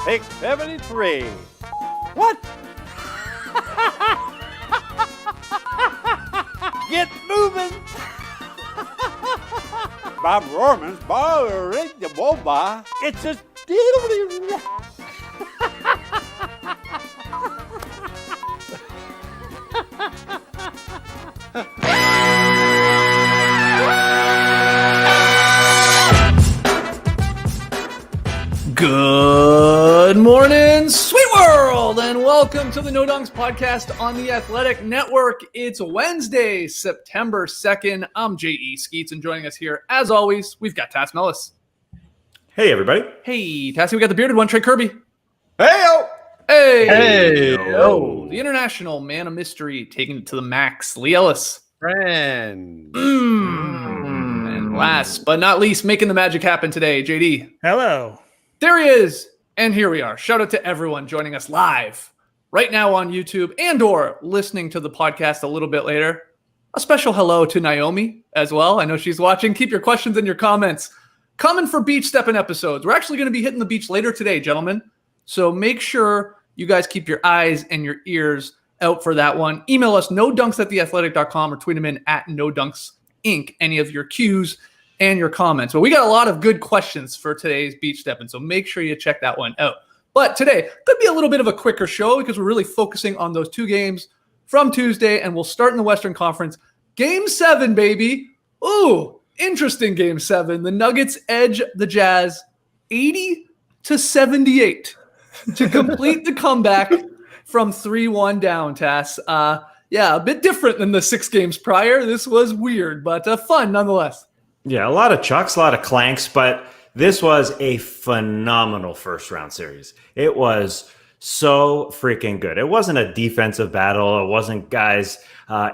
Take 73. What? Get moving. Bob Roman's bothering the boba. It's a diddly. Good morning, sweet world, and welcome to the No Dunks podcast on the Athletic Network. It's Wednesday, September 2nd. I'm J.E. Skeets, and joining us here, as always, we've got Tass Mellis. Hey, everybody. Hey, Tassie, we got the bearded one, Trey Kirby. Hey-o! Hey-o! The international man of mystery, taking it to the max, Lee Ellis. Friend. And last but not least, making the magic happen today, JD. Hello. There he is, and here we are. Shout out to everyone joining us live right now on YouTube and or listening to the podcast a little bit later. A special hello to Naomi as well. I know she's watching. Keep your questions and your comments coming for beach stepping episodes. We're actually going to be hitting the beach later today, gentlemen. So make sure you guys keep your eyes and your ears out for that one. Email us nodunks@theathletic.com or tweet them in at nodunks_inc. Any of your cues and your comments. But we got a lot of good questions for today's beach stepping, so make sure you check that one out. But today could be a little bit of a quicker show because we're really focusing on those two games from Tuesday, and we'll start in the Western Conference. Game 7, baby. Ooh, interesting Game 7. The Nuggets edge the Jazz 80-78 to complete the comeback from 3-1 down, Tass. Yeah, a bit different than the 6 games prior. This was weird, but fun nonetheless. Yeah, a lot of chucks, a lot of clanks, but this was a phenomenal first-round series. It was so freaking good. It wasn't a defensive battle. It wasn't guys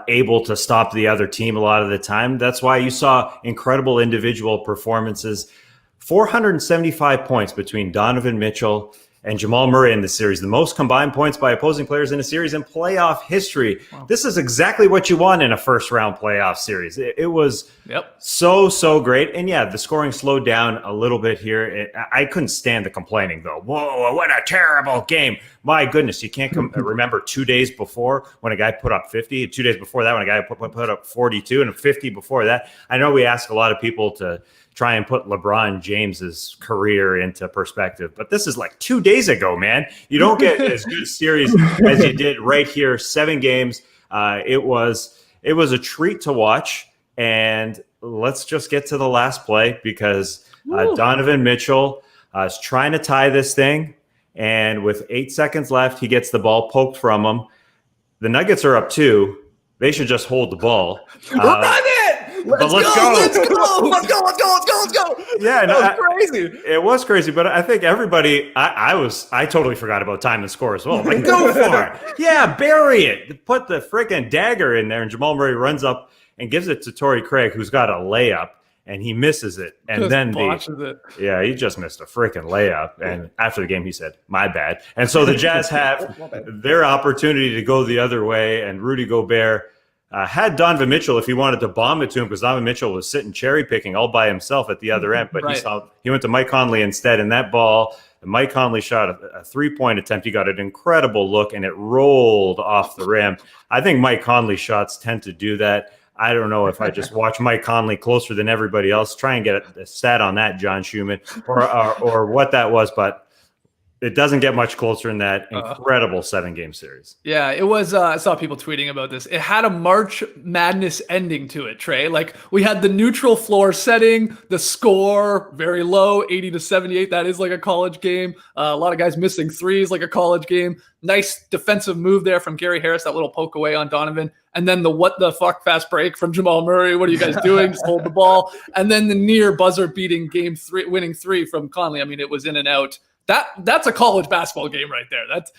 able to stop the other team a lot of the time. That's why you saw incredible individual performances. 475 points between Donovan Mitchell and Jamal Murray in the series, the most combined points by opposing players in a series in playoff history. Wow. This is exactly what you want in a first-round playoff series. It was so great. And yeah, the scoring slowed down a little bit here. I couldn't stand the complaining, though. Whoa, what a terrible game. My goodness, you can't remember 2 days before when a guy put up 50, 2 days before that when a guy put up 42, and 50 before that. I know we ask a lot of people to try and put LeBron James's career into perspective, but this is like 2 days ago, man. You don't get as good a series as you did right here. 7 games. It was a treat to watch, and let's just get to the last play because Donovan Mitchell is trying to tie this thing, and with 8 seconds left, he gets the ball poked from him. The Nuggets are up 2. They should just hold the ball. Run it! Let's go! Yeah, that was crazy. It was crazy, but I think everybody, I totally forgot about time and score as well. Like, go for it. Yeah, bury it. Put the freaking dagger in there, and Jamal Murray runs up and gives it to Torrey Craig, who's got a layup, and he misses it. And just then he just missed a freaking layup. And after the game, he said, "My bad." And so the Jazz have their opportunity to go the other way, and Rudy Gobert had Donovan Mitchell if he wanted to bomb it to him, because Donovan Mitchell was sitting cherry picking all by himself at the other end, but he went to Mike Conley instead, and that ball, Mike Conley shot a 3-point attempt. He got an incredible look, and it rolled off the rim. I think Mike Conley shots tend to do that. I don't know if I just watch Mike Conley closer than everybody else. Try and get a stat on that, John Schumann, or what that was, but it doesn't get much closer in that incredible 7-game series. Yeah, it was. I saw people tweeting about this. It had a March Madness ending to it, Trey. Like, we had the neutral floor setting, the score very low, 80-78. That is like a college game. A lot of guys missing threes, like a college game. Nice defensive move there from Gary Harris, that little poke away on Donovan. And then the what the fuck fast break from Jamal Murray. What are you guys doing? Just hold the ball. And then the near buzzer beating game 3, winning 3 from Conley. I mean, it was in and out. That's a college basketball game right there. That's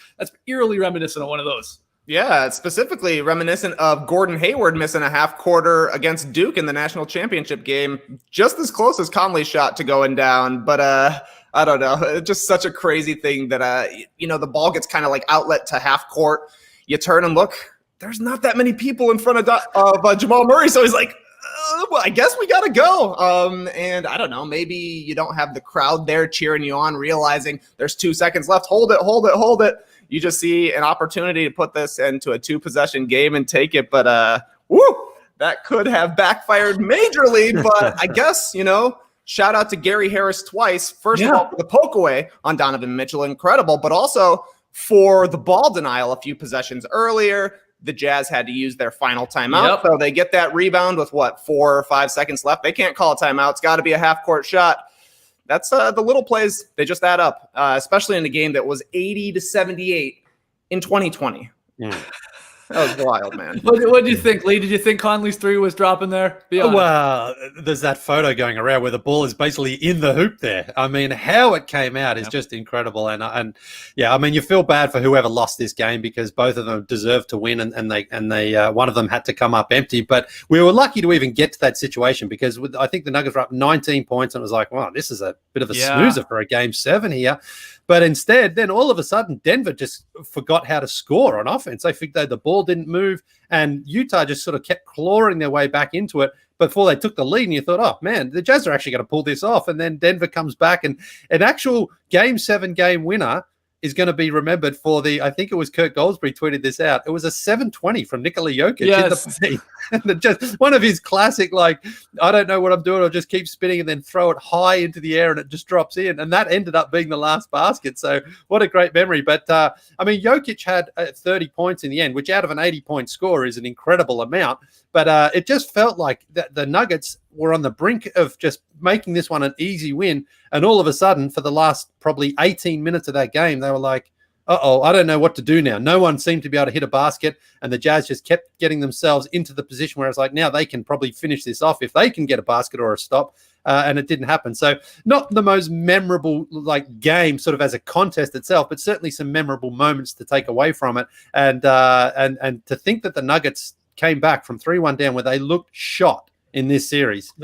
eerily reminiscent of one of those. Yeah, it's specifically reminiscent of Gordon Hayward missing a half quarter against Duke in the national championship game. Just as close as Conley's shot to going down. But I don't know. It's just such a crazy thing that, the ball gets kind of like outlet to half court. You turn and look, there's not that many people in front of Jamal Murray. So he's like, well, I guess we got to go. And I don't know, maybe you don't have the crowd there cheering you on, realizing there's 2 seconds left. Hold it. You just see an opportunity to put this into a 2-possession game and take it. But, that could have backfired majorly. But I guess, shout out to Gary Harris twice. First of all, for the poke away on Donovan Mitchell, incredible. But also for the ball denial a few possessions earlier. The Jazz had to use their final timeout. So they get that rebound with 4 or 5 seconds left. They can't call a timeout. It's got to be a half-court shot. That's the little plays. They just add up, especially in a game that was 80-78 in 2020. That was wild, man. What do you think, Lee? Did you think Conley's three was dropping there? Well, there's that photo going around where the ball is basically in the hoop there. I mean, how it came out is just incredible. And yeah, I mean, you feel bad for whoever lost this game because both of them deserved to win, and they one of them had to come up empty. But we were lucky to even get to that situation because I think the Nuggets were up 19 points, and it was like, wow, this is a bit of a snoozer for a game 7 here. But instead, then all of a sudden, Denver just forgot how to score on offense. They figured the ball didn't move, and Utah just sort of kept clawing their way back into it before they took the lead. And you thought, oh, man, the Jazz are actually going to pull this off. And then Denver comes back, and an actual Game 7 game winner is going to be remembered for I think it was Kurt Goldsberry tweeted this out. It was a 720 from Nikola Jokic in the paint. And just one of his classic, like, I don't know what I'm doing. I'll just keep spinning and then throw it high into the air and it just drops in. And that ended up being the last basket. So what a great memory. But, I mean, Jokic had 30 points in the end, which out of an 80-point score is an incredible amount. But it just felt like the Nuggets were on the brink of just making this one an easy win. And all of a sudden, for the last probably 18 minutes of that game, they were like, uh-oh, I don't know what to do now. No one seemed to be able to hit a basket, and the Jazz just kept getting themselves into the position where it's like, now they can probably finish this off if they can get a basket or a stop, and it didn't happen. So not the most memorable game sort of as a contest itself, but certainly some memorable moments to take away from it. And to think that the Nuggets came back from 3-1 down where they looked shot in this series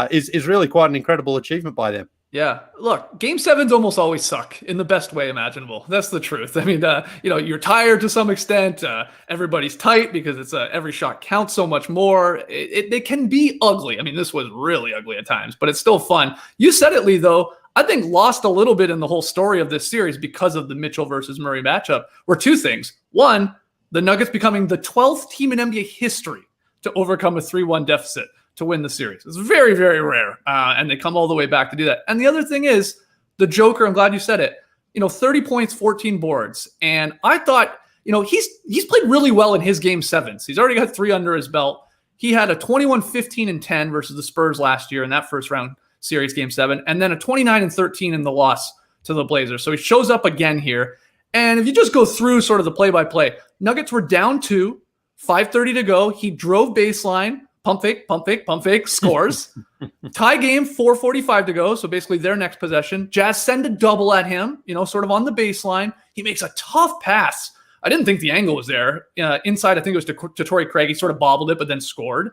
is really quite an incredible achievement by them. Yeah. Look, Game 7s almost always suck in the best way imaginable. That's the truth. I mean, you're tired to some extent. Everybody's tight because it's every shot counts so much more. It can be ugly. I mean, this was really ugly at times, but it's still fun. You said it, Lee, though. I think lost a little bit in the whole story of this series because of the Mitchell versus Murray matchup were two things. One, the Nuggets becoming the 12th team in NBA history to overcome a 3-1 deficit to win the series. It's very, very rare. And they come all the way back to do that. And the other thing is the Joker, I'm glad you said it, 30 points, 14 boards. And I thought, he's played really well in his Game 7s. He's already got 3 under his belt. He had a 21-15-10 versus the Spurs last year in that first round series, Game 7, and then a 29-13 in the loss to the Blazers. So he shows up again here. And if you just go through sort of the play-by-play, Nuggets were down 2, 5:30 to go. He drove baseline, pump fake, scores. Tie game, 4:45 to go. So basically their next possession. Jazz send a double at him, sort of on the baseline. He makes a tough pass. I didn't think the angle was there. Inside, I think it was to Torrey Craig. He sort of bobbled it, but then scored.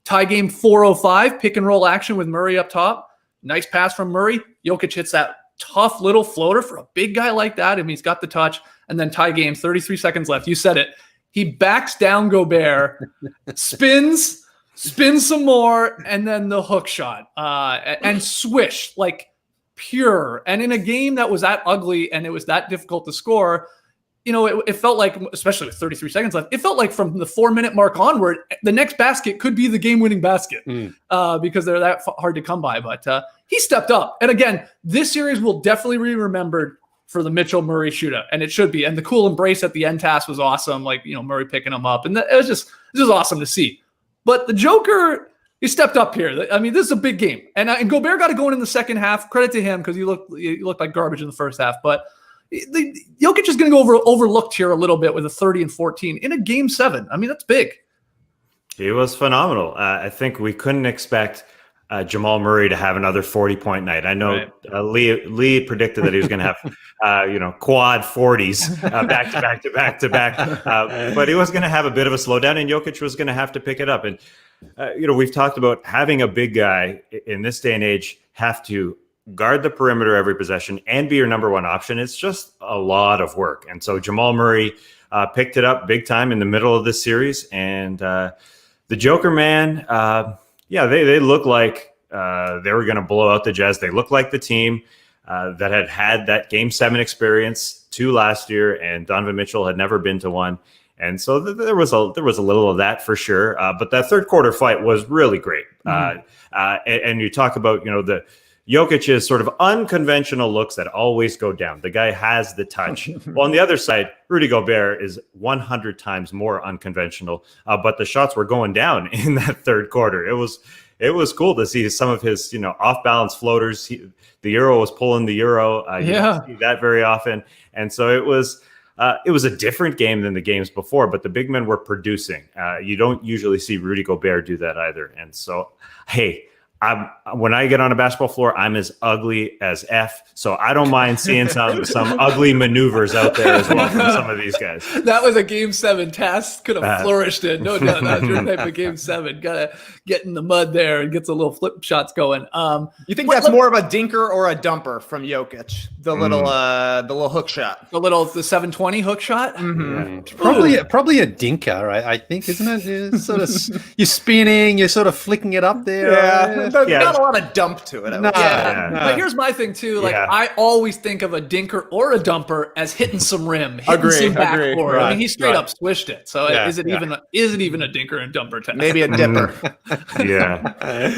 Tie game, 4:05, pick and roll action with Murray up top. Nice pass from Murray. Jokic hits that tough little floater for a big guy like that. I mean, he's got the touch. And then tie game, 33 seconds left. You said it. He backs down Gobert, spins some more, and then the hook shot. And swish, like pure. And in a game that was that ugly and it was that difficult to score, it felt like, especially with 33 seconds left, it felt like from the 4-minute mark onward, the next basket could be the game-winning basket because they're that hard to come by. But he stepped up. And again, this series will definitely be remembered for the Mitchell-Murray shootout, and it should be. And the cool embrace at the end pass was awesome, like, Murray picking him up. And it was just awesome to see. But the Joker, he stepped up here. I mean, this is a big game. And Gobert got it going in the second half. Credit to him because he looked like garbage in the first half. But Jokic is going to go overlooked here a little bit with a 30 and 14 in a Game 7. I mean, that's big. He was phenomenal. I think we couldn't expect Jamal Murray to have another 40-point night. I know Lee predicted that he was going to have, quad 40s back to back. But he was going to have a bit of a slowdown, and Jokic was going to have to pick it up. And, we've talked about having a big guy in this day and age have to guard the perimeter every possession, and be your number one option. It's just a lot of work. And so Jamal Murray picked it up big time in the middle of this series. And the Joker, man, they look like they were going to blow out the Jazz. They look like the team that had that Game 7 experience 2 last year, and Donovan Mitchell had never been to one. And so there was a little of that for sure. But that third quarter fight was really great. And you talk about, the Jokic's sort of unconventional looks that always go down. The guy has the touch. Well, on the other side, Rudy Gobert is 100 times more unconventional. But the shots were going down in that third quarter. It was cool to see some of his, off balance floaters. The Euro was pulling the Euro. You don't see that very often. And so it was a different game than the games before, but the big men were producing. You don't usually see Rudy Gobert do that either. And so, hey, when I get on a basketball floor, I'm as ugly as F. So I don't mind seeing some ugly maneuvers out there as well from some of these guys. That was a Game 7 task. Could have flourished in. No doubt. That's your type of Game 7. Gotta get in the mud there and get some little flip shots going. You think that's more of a dinker or a dumper from Jokic? The little hook shot. The 720 hook shot? Mm-hmm. Yeah. Probably a dinker, I think, isn't it? You're sort of you're spinning, you're sort of flicking it up there. Yeah. There's not a lot of dump to it. But here's my thing too. I always think of a dinker or a dumper as hitting some rim, hitting some backboard. Right, I mean, he straight up swished it. So is it even a dinker and dumper test? Maybe a dipper. Yeah,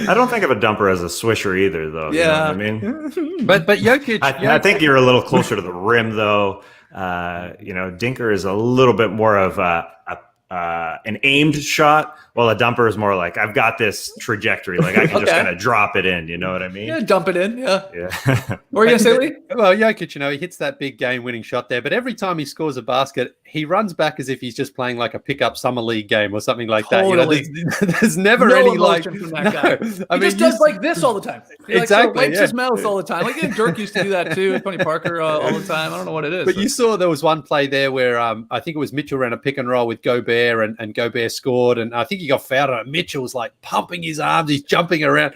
I don't think of a dumper as a swisher either, though. Yeah, you know what I mean, but Jokic, I think you're a little closer to the rim, though. Dinker is a little bit more of an aimed shot, while a dumper is more like, I've got this trajectory, like I can just kind of drop it in, you know what I mean? Yeah, dump it in, yeah. What were you going to say, Lee? Well, Jokic, he hits that big game-winning shot there, but every time he scores a basket, he runs back as if he's just playing like a pickup summer league game or something like that. There's never any from that guy. He just does like this all the time. He wipes his mouth all the time. Like Dirk used to do that too. Tony Parker all the time. I don't know what it is. But you saw there was one play there where I think it was Mitchell ran a pick and roll with Gobert and Gobert scored, and I think he got fouled on it. Mitchell was like pumping his arms, he's jumping around.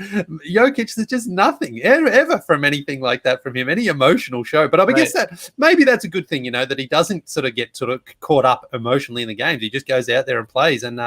Jokic, there's just nothing ever from anything like that from him, any emotional show. But I guess that maybe that's a good thing, that he doesn't sort of get caught up emotionally in the games. He just goes out there and plays, and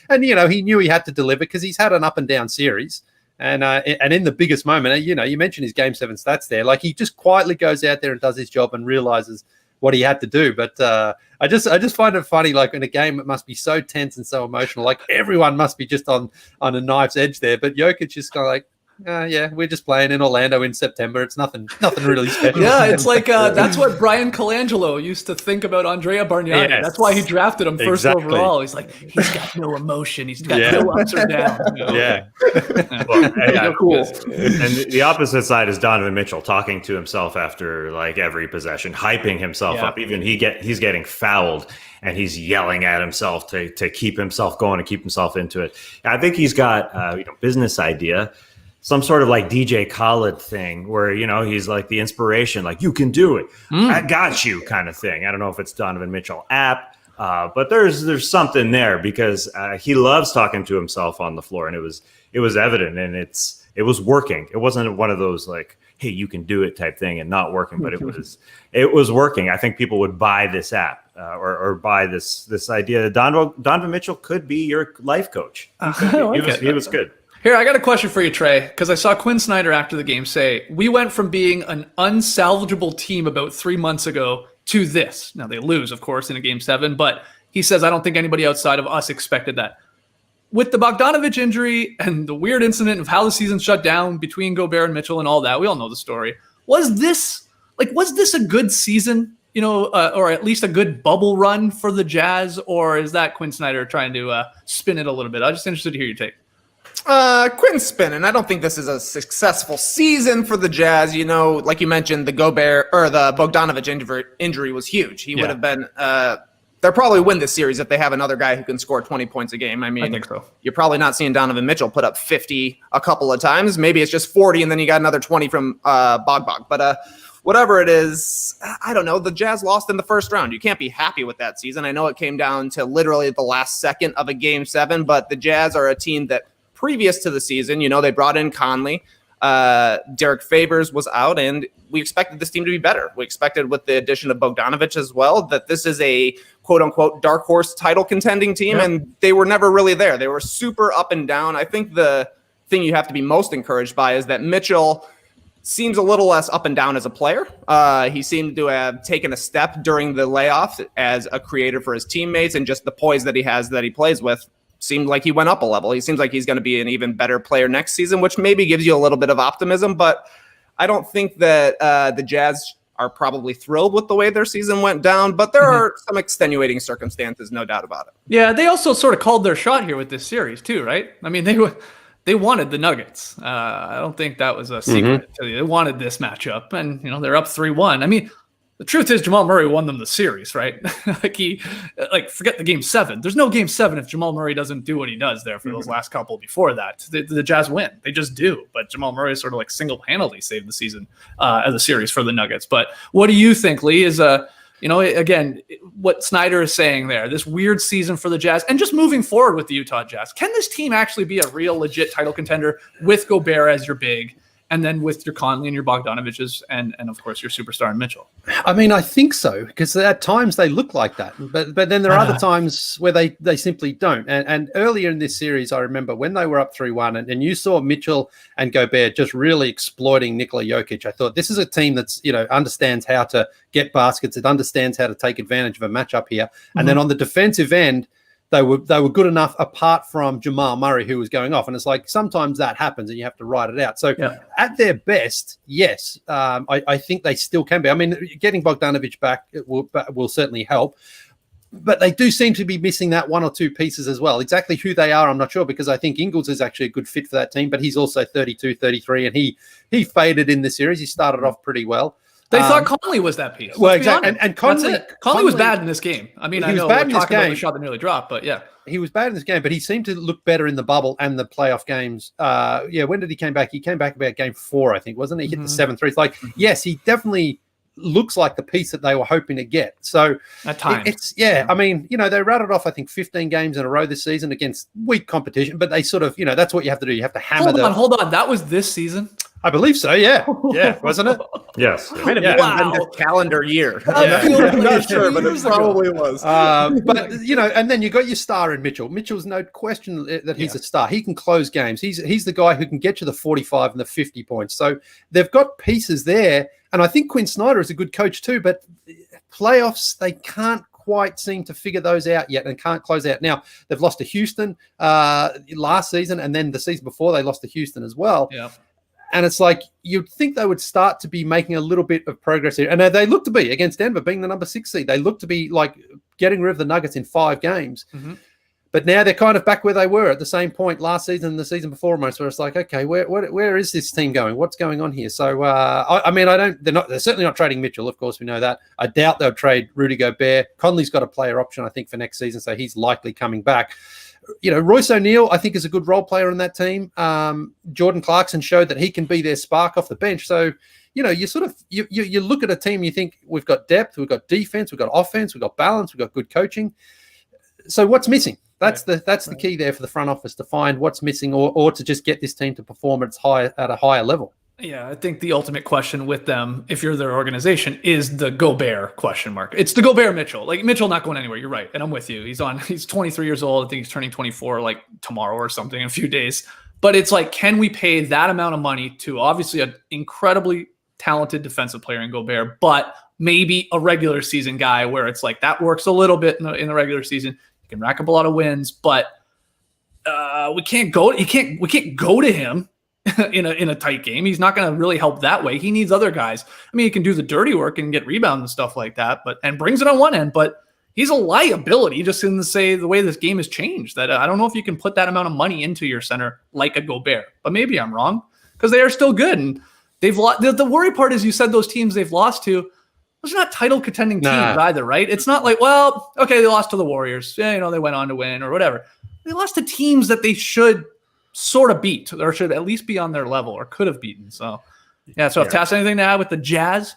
he knew he had to deliver because he's had an up and down series. And in the biggest moment, you mentioned his Game 7 stats there. Like he just quietly goes out there and does his job and realizes what he had to do. But I just find it funny, like in a game it must be so tense and so emotional, like everyone must be just on a knife's edge there. But Jokic is kind of like, we're just playing in Orlando in September. It's nothing really special. Yeah, it's like that's what Brian Colangelo used to think about Andrea Bargnani. Yes. That's why he drafted him first overall. He's like, he's got no emotion. He's got no ups or downs. Yeah. Well, cool. And the opposite side is Donovan Mitchell talking to himself after like every possession, hyping himself up. Even he's getting fouled and he's yelling at himself to keep himself going and keep himself into it. I think he's got business idea. Some sort of like DJ Khaled thing where, he's like the inspiration, like you can do it. I got you kind of thing. I don't know if it's Donovan Mitchell app, but there's something there because he loves talking to himself on the floor, and it was evident, and it was working. It wasn't one of those like, hey, you can do it type thing and not working, but it was working. I think people would buy this app or buy this idea that Donovan Mitchell could be your life coach. He was good. Here, I got a question for you, Trey, because I saw Quinn Snyder after the game say, we went from being an unsalvageable team about 3 months ago to this. Now, they lose, of course, in a Game 7, but he says, I don't think anybody outside of us expected that. With the Bogdanovich injury and the weird incident of how the season shut down between Gobert and Mitchell and all that, we all know the story. Was this a good season, or at least a good bubble run for the Jazz, or is that Quinn Snyder trying to spin it a little bit? I'm just interested to hear your take. Quinn's spinning. I don't think this is a successful season for the Jazz. Like you mentioned, the Gobert or the Bogdanovich injury was huge. He would have been. They'll probably win this series if they have another guy who can score 20 points a game. I mean, I think so. You're probably not seeing Donovan Mitchell put up 50 a couple of times. Maybe it's just 40, and then you got another 20 from Bog. But whatever it is, I don't know. The Jazz lost in the first round. You can't be happy with that season. I know it came down to literally the last second of a Game 7, but the Jazz are a team that previous to the season, they brought in Conley. Derek Favors was out, and we expected this team to be better. We expected, with the addition of Bogdanovic as well, that this is a quote-unquote dark horse title contending team, and they were never really there. They were super up and down. I think the thing you have to be most encouraged by is that Mitchell seems a little less up and down as a player. He seemed to have taken a step during the layoff as a creator for his teammates, and just the poise that he has that he plays with seemed like he went up a level. He seems like he's going to be an even better player next season, which maybe gives you a little bit of optimism, but I don't think that the Jazz are probably thrilled with the way their season went down, but there are some extenuating circumstances, no doubt about it. Yeah, they also sort of called their shot here with this series too, right? I mean, they wanted the Nuggets. I don't think that was a secret. They wanted this matchup, and they're up 3-1. I mean, the truth is Jamal Murray won them the series, right? Forget the game 7. There's no game 7 if Jamal Murray doesn't do what he does there for those last couple before that. The Jazz win. They just do. But Jamal Murray sort of like single-handedly saved the season as a series for the Nuggets. But what do you think, Lee, is again, what Snyder is saying there, this weird season for the Jazz, and just moving forward with the Utah Jazz, can this team actually be a real legit title contender with Gobert as your big, and then with your Conley and your Bogdanoviches, and of course your superstar in Mitchell? I mean, I think so, because at times they look like that, but then there are other times where they simply don't. And earlier in this series, I remember when they were up 3-1, and you saw Mitchell and Gobert just really exploiting Nikola Jokic. I thought, this is a team that's understands how to get baskets, it understands how to take advantage of a matchup here. And then on the defensive end, they were good enough, apart from Jamal Murray, who was going off. And it's like, sometimes that happens and you have to ride it out. So at their best, yes, I think they still can be. I mean, getting Bogdanovic back will certainly help. But they do seem to be missing that one or two pieces as well. Exactly who they are, I'm not sure, because I think Ingles is actually a good fit for that team, but he's also 32, 33, and he faded in the series. He started off pretty well. They thought Conley was that piece. Well, exactly. And Conley was bad in this game. I mean, I know we're talking about the shot that nearly dropped, but yeah. He was bad in this game, but he seemed to look better in the bubble and the playoff games. When did he came back? He came back about game 4, I think, wasn't he? He hit the 7 threes. Like, yes, he definitely looks like the piece that they were hoping to get. So at times, I mean, they rattled off, I think, 15 games in a row this season against weak competition, but they sort of, that's what you have to do. You have to hammer Hold on. That was this season? I believe so, yeah. Yeah, wasn't it? Yes. It might have been this calendar year. I'm not sure, but it probably was. But, and then you got your star in Mitchell. Mitchell's no question that he's a star. He can close games. He's the guy who can get you the 45 and the 50 points. So they've got pieces there. And I think Quinn Snyder is a good coach too, but playoffs, they can't quite seem to figure those out yet and can't close out. Now, they've lost to Houston last season, and then the season before they lost to Houston as well. Yeah. And it's like, you'd think they would start to be making a little bit of progress here. And they look to be, against Denver, being the number 6 seed, they look to be like getting rid of the Nuggets in 5 games. Mm-hmm. But now they're kind of back where they were at the same point last season and the season before almost, where it's like, okay, where is this team going? What's going on here? So, they're certainly not trading Mitchell. Of course, we know that. I doubt they'll trade Rudy Gobert. Conley's got a player option, I think, for next season, so he's likely coming back. Royce O'Neal, I think, is a good role player on that team. Jordan Clarkson showed that he can be their spark off the bench. So, you sort of you look at a team, you think, we've got depth, we've got defense, we've got offense, we've got balance, we've got good coaching. So what's missing? That's the key there for the front office, to find what's missing, or to just get this team to perform at a higher level. Yeah, I think the ultimate question with them, if you're their organization, is the Gobert question mark. It's the Gobert Mitchell. Like, Mitchell not going anywhere. You're right, and I'm with you. He's 23 years old. I think he's turning 24 like tomorrow or something in a few days. But it's like, can we pay that amount of money to obviously an incredibly talented defensive player in Gobert, but maybe a regular season guy where it's like that works a little bit in the regular season. He can rack up a lot of wins, but we can't go to him in a tight game. He's not going to really help that way. He needs other guys. I mean, he can do the dirty work and get rebounds and stuff like that, and brings it on one end, but he's a liability just in the way this game has changed. That I don't know if you can put that amount of money into your center like a Gobert, but maybe I'm wrong, because they are still good. And they've lost. The worry part is, you said those teams they've lost to, those are not title contending teams either, right? It's not like, well, okay, they lost to the Warriors. Yeah, they went on to win or whatever. They lost to teams that they should sort of beat, or should at least be on their level, or could have beaten. So, if Tass anything to add with the Jazz?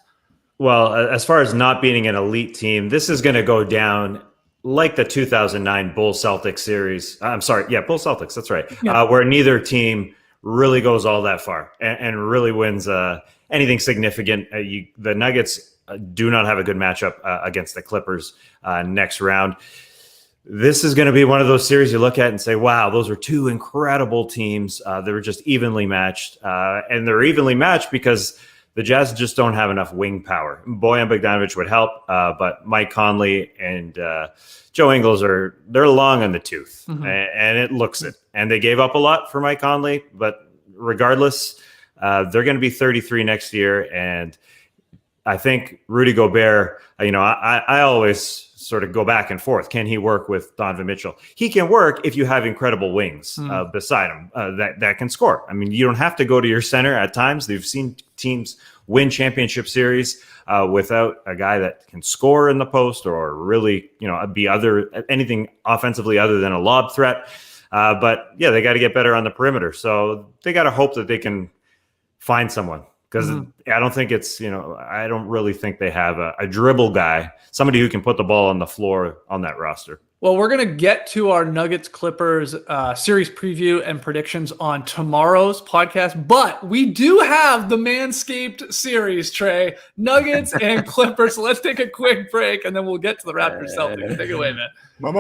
Well, as far as not being an elite team, this is going to go down like the 2009 Bulls Celtics series. I'm sorry. Yeah, Bulls Celtics. That's right. Yeah. Where neither team really goes all that far and really wins anything significant. The Nuggets do not have a good matchup against the Clippers next round. This is going to be one of those series you look at and say, wow, those are two incredible teams. They were just evenly matched. And they're evenly matched because the Jazz just don't have enough wing power. Bojan Bogdanovic would help, but Mike Conley and Joe Ingles they're long on the tooth, and it looks it. And they gave up a lot for Mike Conley, but regardless, they're going to be 33 next year. And I think Rudy Gobert, I always sort of go back and forth. Can he work with Donovan Mitchell? He can work if you have incredible wings beside him that can score. I mean, you don't have to go to your center at times. They've seen teams win championship series without a guy that can score in the post or really, be anything offensively other than a lob threat. But yeah, they got to get better on the perimeter. So they got to hope that they can find someone. Because I don't think I don't really think they have a dribble guy, somebody who can put the ball on the floor on that roster. Well, we're going to get to our Nuggets Clippers series preview and predictions on tomorrow's podcast, but we do have the Manscaped series, Trey. Nuggets and Clippers. So let's take a quick break, and then we'll get to the Raptors Celtics. Take it away, man. This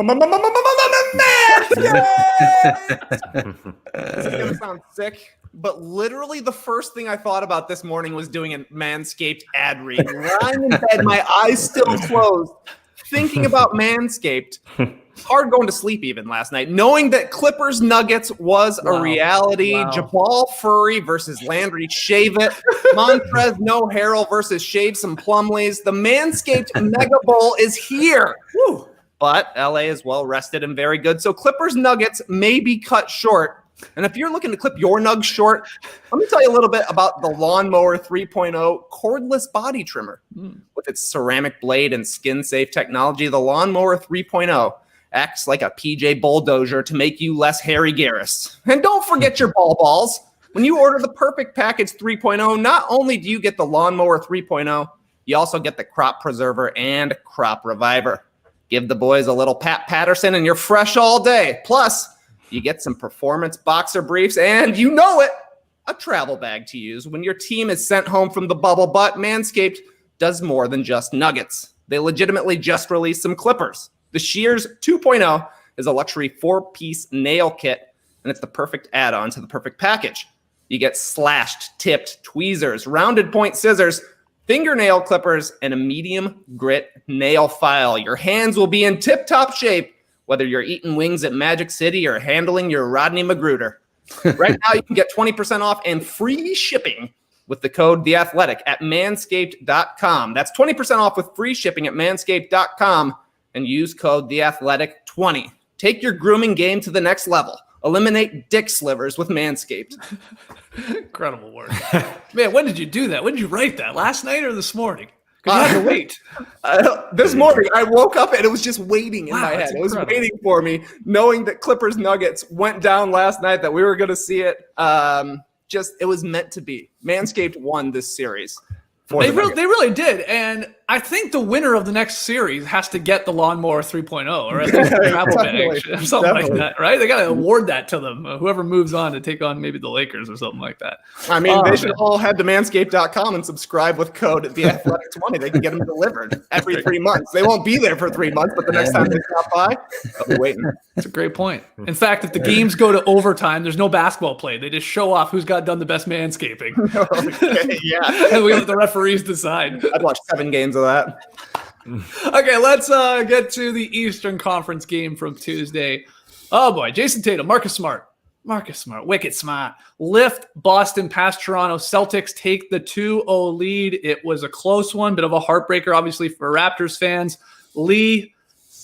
is going to sound sick. But literally the first thing I thought about this morning was doing a Manscaped ad read. Lying in bed, my eyes still closed, thinking about Manscaped. Hard going to sleep even last night, knowing that Clippers Nuggets was a reality. Wow. Jabal Furry versus Landry Shave It. Montrez No Harrell versus Shave Some Plumleys. The Manscaped Mega Bowl is here. Woo. But LA is well rested and very good. So Clippers Nuggets may be cut short. And if you're looking to clip your nugs short, let me tell you a little bit about the Lawnmower 3.0 cordless body trimmer. With its ceramic blade and skin-safe technology, the Lawnmower 3.0 acts like a PJ bulldozer to make you less Harry Garris. And don't forget your balls. When you order the Perfect Package 3.0, not only do you get the Lawnmower 3.0, you also get the Crop Preserver and Crop Reviver. Give the boys a little Pat Patterson and you're fresh all day. Plus, you get some performance boxer briefs and a travel bag to use when your team is sent home from the bubble. But Manscaped does more than just nuggets. They legitimately just released some clippers. The Shears 2.0 is a luxury 4-piece nail kit, and it's the perfect add-on to the Perfect Package. You get slashed, tipped tweezers, rounded point scissors, fingernail clippers, and a medium grit nail file. Your hands will be in tip-top shape whether you're eating wings at Magic City or handling your Rodney Magruder. Right now, you can get 20% off and free shipping with the code THEATHLETIC at manscaped.com. That's 20% off with free shipping at manscaped.com and use code THEATHLETIC20. Take your grooming game to the next level. Eliminate dick slivers with Manscaped. Incredible work. Man, when did you do that? When did you write that? Last night or this morning? Because you had to wait. This morning, I woke up and it was just waiting in my head. It was waiting for me, knowing that Clippers Nuggets went down last night, that we were going to see it. It was meant to be. Manscaped won this series. They really did. And I think the winner of the next series has to get the Lawnmower 3.0 or at least the travel bag or something like that, right? They got to award that to them. Whoever moves on to take on maybe the Lakers or something like that. I mean, they should all head to manscaped.com and subscribe with code THEATHLETIC20. They can get them delivered every 3 months. They won't be there for 3 months, but the next time they stop by, they'll be waiting. That's a great point. In fact, if the games go to overtime, there's no basketball play. They just show off who's done the best manscaping. Okay, yeah. And we let the referees decide. I'd watch 7 games of that. Okay, let's get to the Eastern Conference game from Tuesday. Oh boy, Jason Tatum, Marcus Smart, wicked smart. Lift Boston past Toronto. Celtics take the 2-0 lead. It was a close one, bit of a heartbreaker, obviously, for Raptors fans. Lee,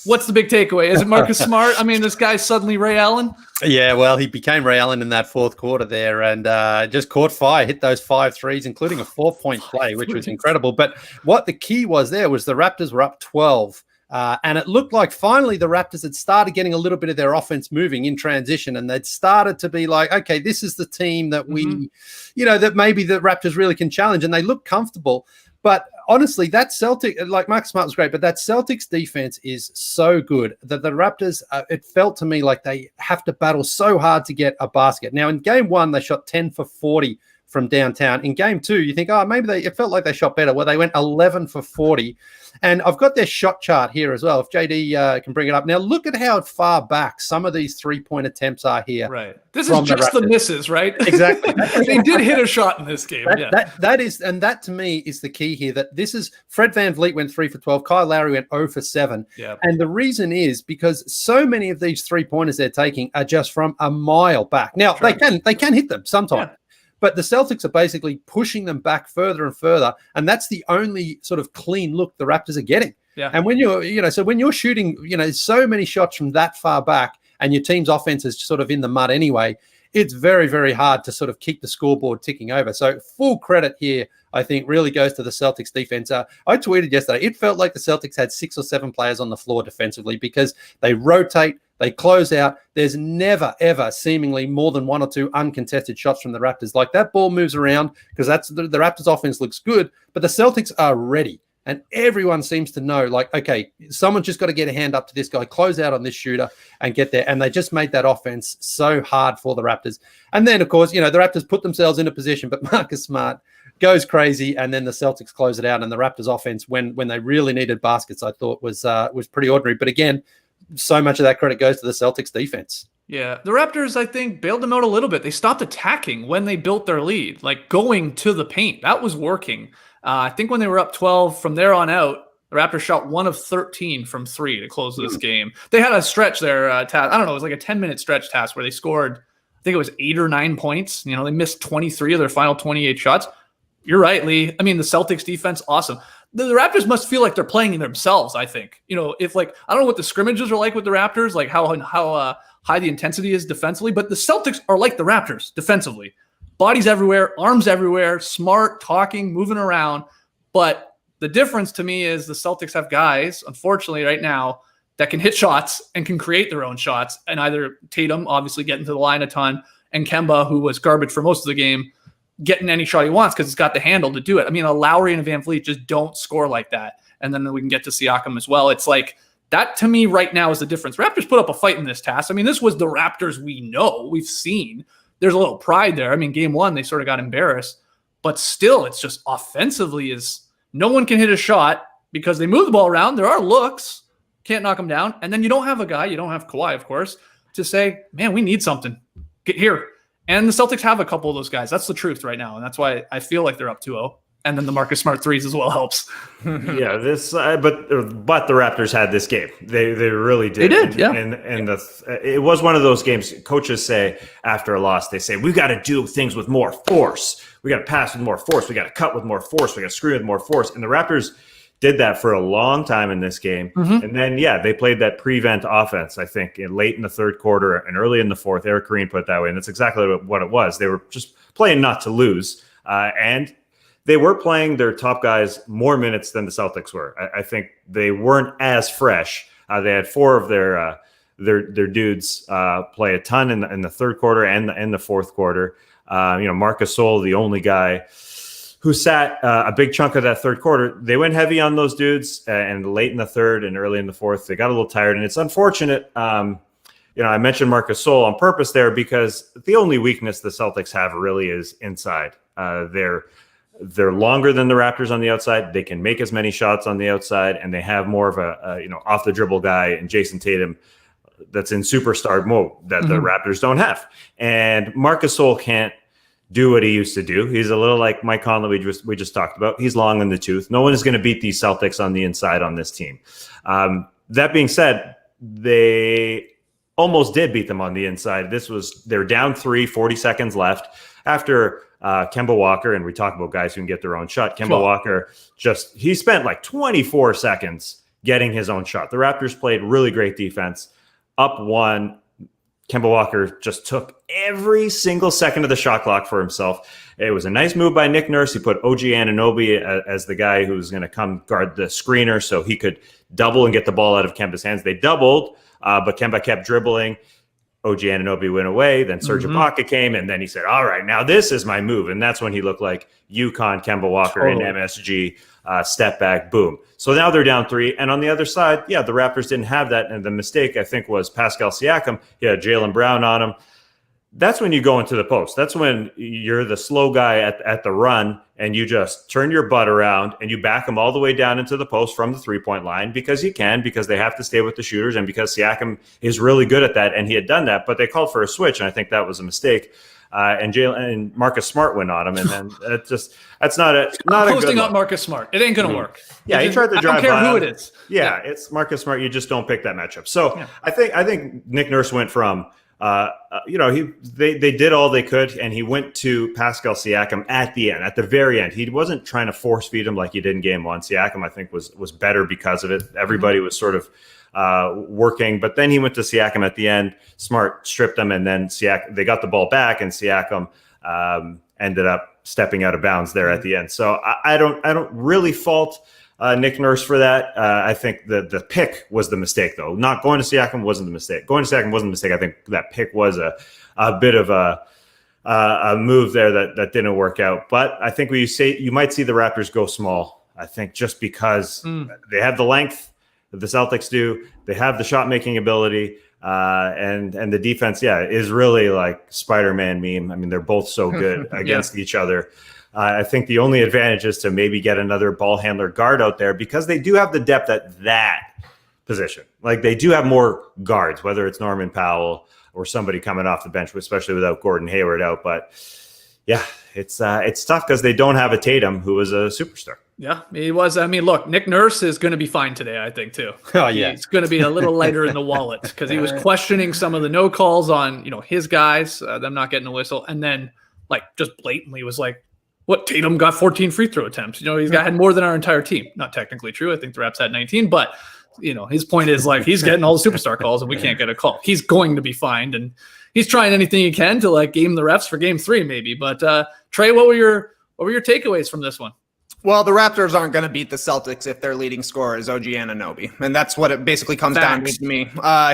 what's the big takeaway? Is it Marcus Smart? I mean, this guy's suddenly Ray Allen. Yeah, well, he became Ray Allen in that fourth quarter there and just caught fire, hit those 5 threes, including a 4-point play, which was incredible. But what the key was there was the Raptors were up 12. And it looked like finally the Raptors had started getting a little bit of their offense moving in transition. And they'd started to be like, okay, this is the team that we, that maybe the Raptors really can challenge. And they looked comfortable. But honestly, that Celtic, like Marcus Smart was great, but that Celtics defense is so good that the Raptors, it felt to me like they have to battle so hard to get a basket. Now, in game 1, they shot 10 for 40 from downtown. In game 2, you think, maybe it felt like they shot better. Well, they went 11 for 40. And I've got their shot chart here as well. If JD can bring it up. Now, look at how far back some of these 3-point attempts are here. Right. This is just the misses, right? Exactly. They did hit a shot in this game. That to me is the key here, that this is Fred VanVleet went 3 for 12. Kyle Lowry went 0 for 7. Yeah. And the reason is because so many of these 3-pointers they're taking are just from a mile back. Now, they can hit them sometime. Yeah. But the Celtics are basically pushing them back further and further, and that's the only sort of clean look the Raptors are getting. Yeah. And when you're shooting, so many shots from that far back, and your team's offense is sort of in the mud anyway, it's very, very hard to sort of keep the scoreboard ticking over. So full credit here, I think, really goes to the Celtics defense. I tweeted yesterday, it felt like the Celtics had 6 or 7 players on the floor defensively because they rotate, they close out. There's never, ever seemingly more than 1 or 2 uncontested shots from the Raptors. Like, that ball moves around because that's the Raptors offense looks good, but the Celtics are ready. And everyone seems to know, like, okay, someone's just got to get a hand up to this guy, close out on this shooter and get there. And they just made that offense so hard for the Raptors. And then, of course, the Raptors put themselves in a position, but Marcus Smart goes crazy, and then the Celtics close it out. And the Raptors offense, when they really needed baskets, I thought was pretty ordinary. But again, so much of that credit goes to the Celtics defense. Yeah, the Raptors, I think, bailed them out a little bit. They stopped attacking when they built their lead, like going to the paint. That was working. I think when they were up 12, from there on out, the Raptors shot 1 of 13 from 3 to close this game. They had a stretch there, I don't know, it was like a 10-minute stretch task where they scored, I think it was 8 or 9 points. They missed 23 of their final 28 shots. You're right, Lee. I mean, the Celtics defense, awesome. The Raptors must feel like they're playing themselves, I think. If I don't know what the scrimmages are like with the Raptors, like how high the intensity is defensively, but the Celtics are like the Raptors defensively. Bodies everywhere, arms everywhere, smart, talking, moving around. But the difference to me is the Celtics have guys, unfortunately right now, that can hit shots and can create their own shots. And either Tatum, obviously getting to the line a ton, and Kemba, who was garbage for most of the game, getting any shot he wants because he's got the handle to do it. I mean, a Lowry and a VanVleet just don't score like that. And then we can get to Siakam as well. It's like that to me right now is the difference. Raptors put up a fight in this task. I mean, this was the Raptors we know, we've seen. There's a little pride there. I mean, game 1, they sort of got embarrassed. But still, it's just offensively is no one can hit a shot because they move the ball around. There are looks. Can't knock them down. And then you don't have a guy, you don't have Kawhi, of course, to say, man, we need something. Get here. And the Celtics have a couple of those guys. That's the truth right now. And that's why I feel like they're up 2-0. And then the Marcus Smart threes as well helps. Yeah, but the Raptors had this game. They really did. They did, yeah. And it was one of those games. Coaches say after a loss, they say we've got to do things with more force. We got to pass with more force. We got to cut with more force. We got to screen with more force. And the Raptors did that for a long time in this game. Mm-hmm. And then they played that prevent offense. I think late in the third quarter and early in the fourth. Eric Green put it that way, and that's exactly what it was. They were just playing not to lose, and they were playing their top guys more minutes than the Celtics were. I think they weren't as fresh. They had 4 of their dudes play a ton in the third quarter and the fourth quarter. Marc Gasol, the only guy who sat a big chunk of that third quarter. They went heavy on those dudes, and late in the third and early in the fourth, they got a little tired. And it's unfortunate. I mentioned Marc Gasol on purpose there because the only weakness the Celtics have really is inside. They're longer than the Raptors on the outside. They can make as many shots on the outside, and they have more of a off the dribble guy in Jason Tatum that's in superstar mode that the Raptors don't have. And Marc Gasol can't do what he used to do. He's a little like Mike Conley we just talked about. He's long in the tooth. No one is going to beat these Celtics on the inside on this team. That being said, they almost did beat them on the inside. They're down 3, 40 seconds left after Kemba Walker, and we talk about guys who can get their own shot. Kemba Walker he spent like 24 seconds getting his own shot. The Raptors played really great defense. Up 1, Kemba Walker just took every single second of the shot clock for himself. It was a nice move by Nick Nurse. He put OG Anunoby as the guy who was going to come guard the screener so he could double and get the ball out of Kemba's hands. They doubled, but Kemba kept dribbling. OG Anunoby went away. Then Serge Ibaka came, and then he said, all right, now this is my move. And that's when he looked like UConn, Kemba Walker, and MSG, step back, boom. So now they're down 3. And on the other side, the Raptors didn't have that. And the mistake, I think, was Pascal Siakam. He had Jaylen Brown on him. That's when you go into the post. That's when you're the slow guy at the run, and you just turn your butt around and you back them all the way down into the post from the 3-point line because they have to stay with the shooters, and because Siakam is really good at that, and he had done that. But they called for a switch, and I think that was a mistake. And Marcus Smart went on him, and then that's not a posting up Marcus Smart. It ain't gonna work. Yeah, he tried to drive. I don't care who it is. Yeah, it's Marcus Smart. You just don't pick that matchup. So I think Nick Nurse went from. They did all they could, and he went to Pascal Siakam at the very end. He wasn't trying to force feed him like he did in game 1. Siakam, I think, was better because of it. Everybody was sort of working, but then he went to Siakam at the end. Smart stripped him, and then they got the ball back, and Siakam ended up stepping out of bounds there at the end. So I don't really fault Nick Nurse for that. I think the pick was the mistake, though. Not going to Siakam wasn't the mistake. Going to Siakam wasn't the mistake. I think that pick was a bit of a move there that didn't work out. But I think you might see the Raptors go small. I think just because they have the length that the Celtics do, they have the shot making ability, and the defense, is really like Spider-Man meme. I mean, they're both so good against each other. I think the only advantage is to maybe get another ball handler guard out there, because they do have the depth at that position. Like, they do have more guards, whether it's Norman Powell or somebody coming off the bench, especially without Gordon Hayward out. But it's tough because they don't have a Tatum, who is a superstar. Yeah, he was. I mean, look, Nick Nurse is going to be fine today, I think, too. Oh, yeah. He's going to be a little lighter in the wallet because he was questioning some of the no calls on, his guys, them not getting a whistle. And then, just blatantly was like, what, Tatum got 14 free throw attempts. Had more than our entire team. Not technically true. I think the Raps had 19, but his point is he's getting all the superstar calls and we can't get a call. He's going to be fined, and he's trying anything he can to game the refs for game 3 maybe. But Trey, what were your takeaways from this one? Well, the Raptors aren't going to beat the Celtics if their leading scorer is OG Anunoby. And that's what it basically comes down to me.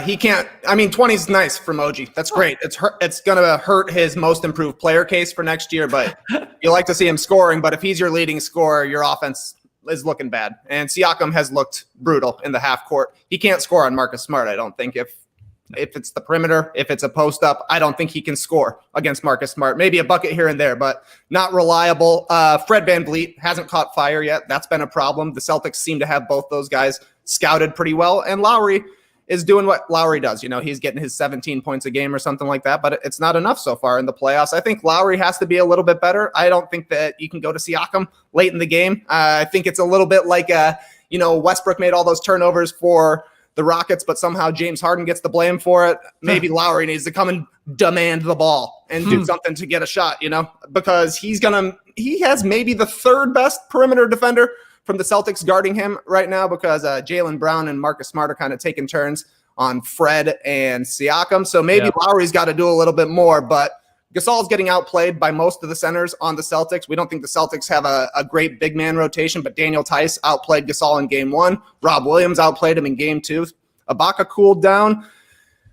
He can't – 20 is nice from OG. That's great. It's going to hurt his most improved player case for next year, but you like to see him scoring. But if he's your leading scorer, your offense is looking bad. And Siakam has looked brutal in the half court. He can't score on Marcus Smart, I don't think, if it's the perimeter, if it's a post up. I don't think he can score against Marcus Smart. Maybe a bucket here and there, but not reliable. Fred VanVleet hasn't caught fire yet. That's been a problem. The Celtics seem to have both those guys scouted pretty well, and Lowry is doing what Lowry does. He's getting his 17 points a game or something like that, but it's not enough so far in the playoffs. I think Lowry has to be a little bit better. I don't think that you can go to Siakam late in the game. I think it's a little bit like, Westbrook made all those turnovers for the Rockets, but somehow James Harden gets the blame for it. Maybe Lowry needs to come and demand the ball and do something to get a shot, because he has maybe the 3rd best perimeter defender from the Celtics guarding him right now, because Jaylen Brown and Marcus Smart are kind of taking turns on Fred and Siakam. So maybe Lowry's got to do a little bit more, but Gasol's getting outplayed by most of the centers on the Celtics. We don't think the Celtics have a great big man rotation, but Daniel Tice outplayed Gasol in game 1. Rob Williams outplayed him in game 2. Ibaka cooled down.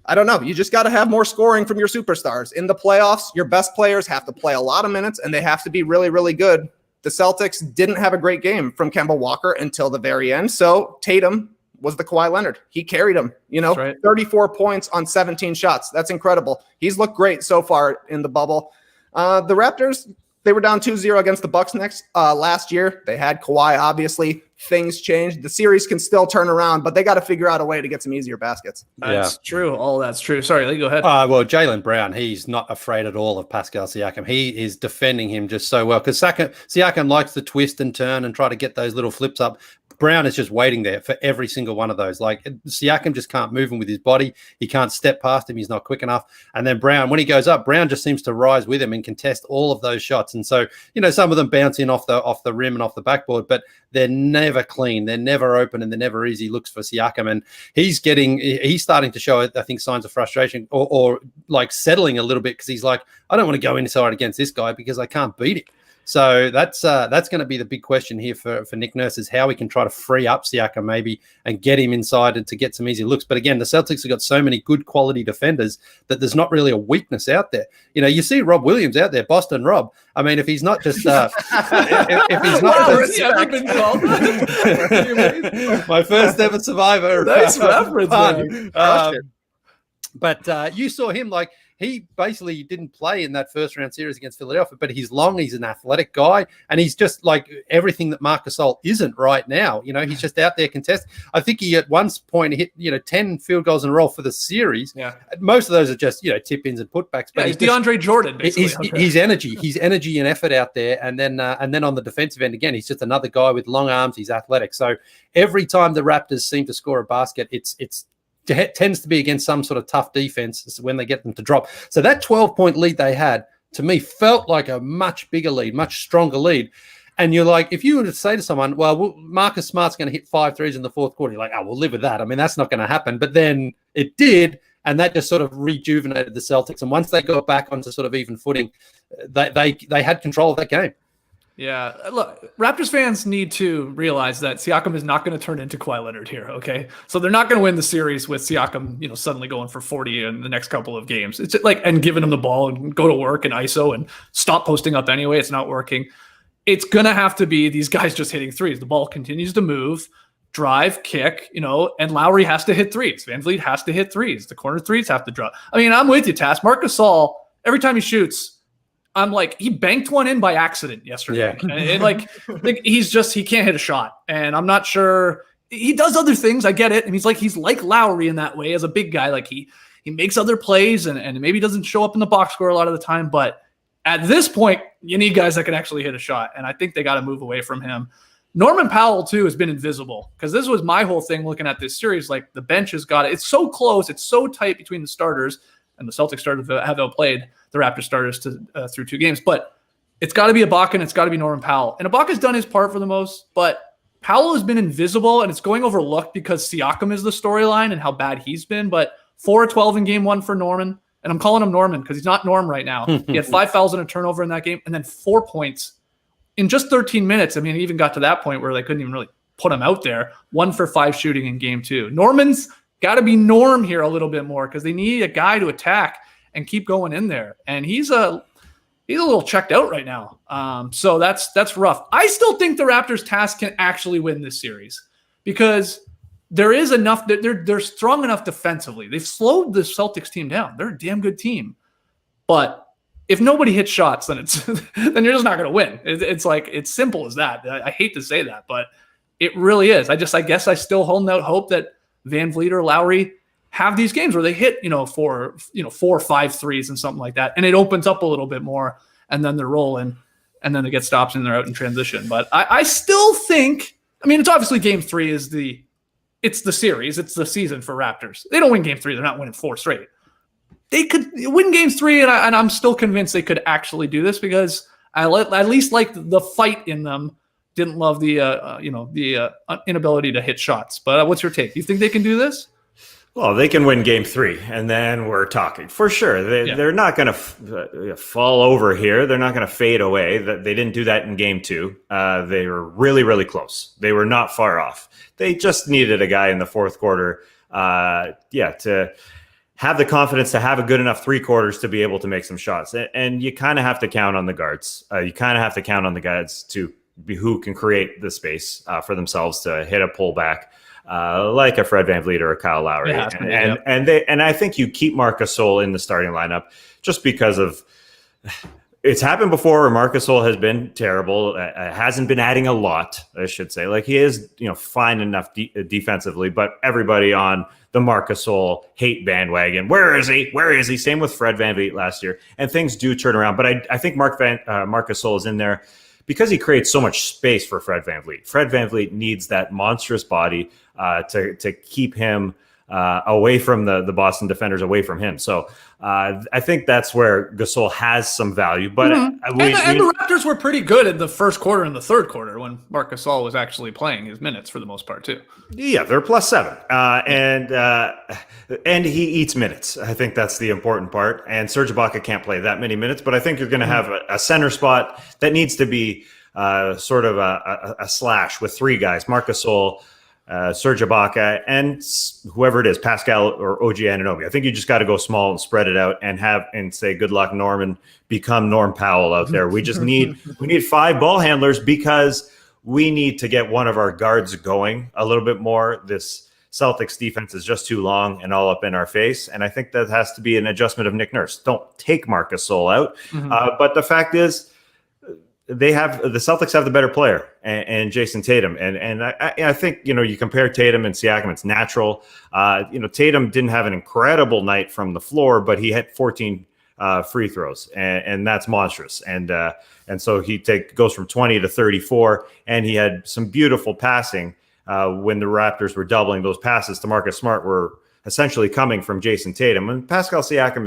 I don't know. You just got to have more scoring from your superstars. In the playoffs, your best players have to play a lot of minutes, and they have to be really, really good. The Celtics didn't have a great game from Kemba Walker until the very end, so Tatum was the Kawhi Leonard. He carried him, 34 points on 17 shots. That's incredible. He's looked great so far in the bubble. The Raptors, they were down 2-0 against the Bucks last year. They had Kawhi, obviously. Things changed. The series can still turn around, but they got to figure out a way to get some easier baskets. That's true. All that's true. Sorry, Lee, go ahead. Well, Jaylen Brown, he's not afraid at all of Pascal Siakam. He is defending him just so well, because Siakam likes to twist and turn and try to get those little flips up. Brown is just waiting there for every single one of those. Siakam just can't move him with his body. He can't step past him. He's not quick enough. And then Brown, when he goes up, Brown just seems to rise with him and contest all of those shots. And so, some of them bounce in off the rim and off the backboard, but they're never clean. They're never open, and they're never easy looks for Siakam. And he's starting to show, I think, signs of frustration or settling a little bit, because he's like, I don't want to go inside against this guy because I can't beat him. So that's going to be the big question here for Nick Nurse, is how we can try to free up Siakam maybe and get him inside and to get some easy looks. But again, the Celtics have got so many good quality defenders that there's not really a weakness out there. You know, you see Rob Williams out there, Boston Rob. I mean, if he's not just if he's not just, ever been called. my first ever survivor. Nice reference, man. But you saw him, like, he basically didn't play in that first round series against Philadelphia, but he's long, he's an athletic guy, and he's just like everything that Marc Gasol isn't right now. You know, he's just out there contesting. I think he at one point hit, 10 field goals in a row for the series. Yeah. Most of those are just, tip-ins and putbacks. But he's DeAndre Jordan, basically. He's energy and effort out there. And then on the defensive end, again, he's just another guy with long arms. He's athletic. So every time the Raptors seem to score a basket, it tends to be against some sort of tough defense when they get them to drop. So that 12-point lead they had, to me, felt like a much bigger lead, much stronger lead. And you're like, if you were to say to someone, well, Marcus Smart's going to hit 5 threes in the fourth quarter, you're like, oh, we'll live with that. I mean, that's not going to happen. But then it did, and that just sort of rejuvenated the Celtics. And once they got back onto sort of even footing, they had control of that game. Yeah, look, Raptors fans need to realize that Siakam is not going to turn into Kawhi Leonard here, okay? So they're not going to win the series with Siakam, suddenly going for 40 in the next couple of games. It's like, and giving him the ball and go to work and ISO and stop posting up anyway. It's not working. It's going to have to be these guys just hitting threes. The ball continues to move, drive, kick, and Lowry has to hit threes. Van Vliet has to hit threes. The corner threes have to drop. I mean, I'm with you, Tass. Marc Gasol, every time he shoots, I'm like, he banked one in by accident yesterday. Yeah. And he can't hit a shot. And I'm not sure. He does other things. I get it. And he's like Lowry in that way as a big guy. Like he makes other plays and maybe doesn't show up in the box score a lot of the time. But at this point, you need guys that can actually hit a shot. And I think they got to move away from him. Norman Powell, too, has been invisible because this was my whole thing looking at this series. Like, the bench has got it. It's so close. It's so tight between the starters. And the Celtics starters have outplayed the Raptors starters through 2 games. But it's got to be Ibaka and it's got to be Norman Powell. And Ibaka's done his part for the most, but Powell has been invisible, and it's going overlooked because Siakam is the storyline and how bad he's been. But 4-12 in game 1 for Norman. And I'm calling him Norman because he's not Norm right now. He had 5 fouls and a turnover in that game, and then 4 points in just 13 minutes. I mean, it even got to that point where they couldn't even really put him out there. 1 for 5 shooting in game 2. Norman's got to be Norm here a little bit more because they need a guy to attack and keep going in there. And he's a little checked out right now. So that's rough. I still think the Raptors task can actually win this series because there is enough. They're strong enough defensively. They've slowed the Celtics team down. They're a damn good team. But if nobody hits shots, then then you're just not going to win. It's simple as that. I hate to say that, but it really is. I guess I still hold out hope that Van Vliet or Lowry have these games where they hit, 4 or 5 threes and something like that. And it opens up a little bit more and then they're rolling and then they get stops and they're out in transition. But I still think, it's obviously game 3 is it's the series. It's the season for Raptors. They don't win game 3. They're not winning 4 straight. They could win game 3. And I'm still convinced they could actually do this because I at least like the fight in them. Didn't love the inability to hit shots. But what's your take? Do you think they can do this? Well, they can win game 3, and then we're talking for sure. They're not going to fall over here. They're not going to fade away. They didn't do that in game 2. They were really, really close. They were not far off. They just needed a guy in the fourth quarter, to have the confidence to have a good enough 3 quarters to be able to make some shots. And you kind of have to count on the guards. You kind of have to count on the guys to be who can create the space for themselves to hit a pullback. Like a Fred VanVleet or a Kyle Lowry. And I think you keep Marc Gasol in the starting lineup just because of it's happened before where Marc Gasol has been terrible. Hasn't been adding a lot, I should say. Like he is, fine enough defensively, but everybody on the Marc Gasol hate bandwagon. Where is he? Where is he? Same with Fred VanVleet last year. And things do turn around. But I think Marc Gasol is in there because he creates so much space for Fred VanVleet. Fred VanVleet needs that monstrous body to keep him away from the Boston defenders, away from him. So I think that's where Gasol has some value. But and the Raptors were pretty good in the first quarter and the third quarter when Marc Gasol was actually playing his minutes for the most part too. Yeah, they're +7, and he eats minutes. I think that's the important part. And Serge Ibaka can't play that many minutes, but I think you're going to have a center spot that needs to be sort of a slash with 3 guys: Marc Gasol, Serge Ibaka, and whoever it is, Pascal or OG Anunoby. I think you just got to go small and spread it out and say, good luck, Norm, and become Norm Powell out there. We just need 5 ball handlers because we need to get one of our guards going a little bit more. This Celtics defense is just too long and all up in our face. And I think that has to be an adjustment of Nick Nurse. Don't take Marc Gasol out. But the fact is, the Celtics have the better player and Jason Tatum. And I think, you compare Tatum and Siakam, it's natural. Tatum didn't have an incredible night from the floor, but he had 14 free throws and that's monstrous. And so he goes from 20 to 34, and he had some beautiful passing when the Raptors were doubling. Those passes to Marcus Smart were essentially coming from Jason Tatum. And Pascal Siakam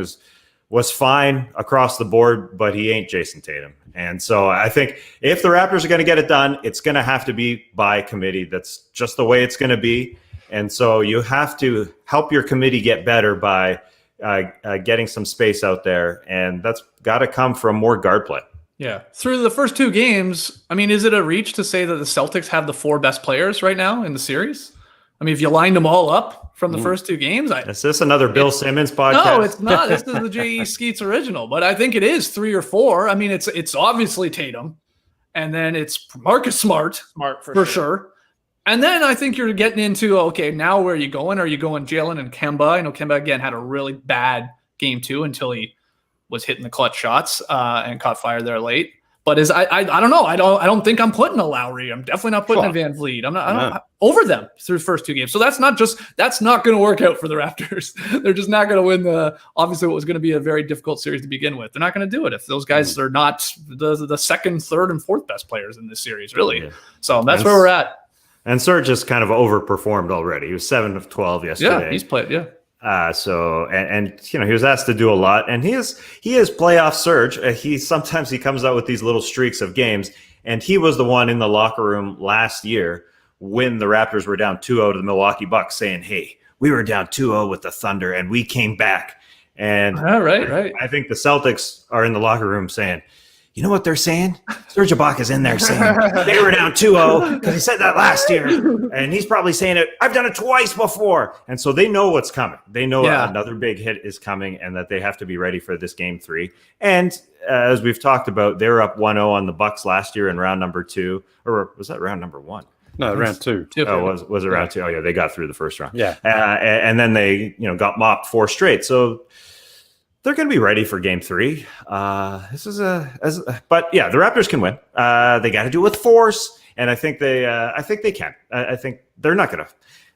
was fine across the board, but he ain't Jason Tatum. And so I think if the Raptors are going to get it done, it's going to have to be by committee. That's just the way it's going to be. And so you have to help your committee get better by getting some space out there. And that's got to come from more guard play. Yeah. Through the first 2 games, I mean, is it a reach to say that the Celtics have the 4 best players right now in the series? I mean, if you lined them all up from the first 2 games, is this another Bill Simmons podcast? No, it's not. This is the J.E. Skeets original, but I think it is 3 or 4. I mean, it's obviously Tatum, and then it's Marcus Smart for sure. And then I think you're getting into, okay, now where are you going? Are you going Jalen and Kemba? I know Kemba, again, had a really bad game 2 until he was hitting the clutch shots and caught fire there late. But I don't know. I don't think I'm putting a Lowry. I'm definitely not putting a Van Vliet. I'm not over them through the first 2 games. So that's not going to work out for the Raptors. They're just not going to win obviously what was going to be a very difficult series to begin with. They're not going to do it if those guys are not the second, third, and fourth best players in this series, really. Yeah. So that's where we're at. And Serge has kind of overperformed already. He was 7 of 12 yesterday. Yeah, he's played. Yeah. He was asked to do a lot, and he is playoff Serge. Sometimes he comes out with these little streaks of games, and he was the one in the locker room last year when the Raptors were down 2-0 to the Milwaukee Bucks, saying, "Hey, we were down 2-0 with the Thunder, and we came back." And right. I think the Celtics are in the locker room saying, you know what they're saying? Serge Ibaka's in there saying they were down 2-0 because he said that last year. And he's probably saying it, I've done it twice before. And so they know what's coming. They know another big hit is coming and that they have to be ready for this game 3. And as we've talked about, they were up 1-0 on the Bucks last year in round number 2. Or was that round number 1? No, round 2. Oh, was it round 2? Oh, yeah, they got through the first round. Yeah. And then they got mopped 4 straight. So they're going to be ready for game 3. But yeah, the Raptors can win. They got to do it with force, and I think they can. I think they're not going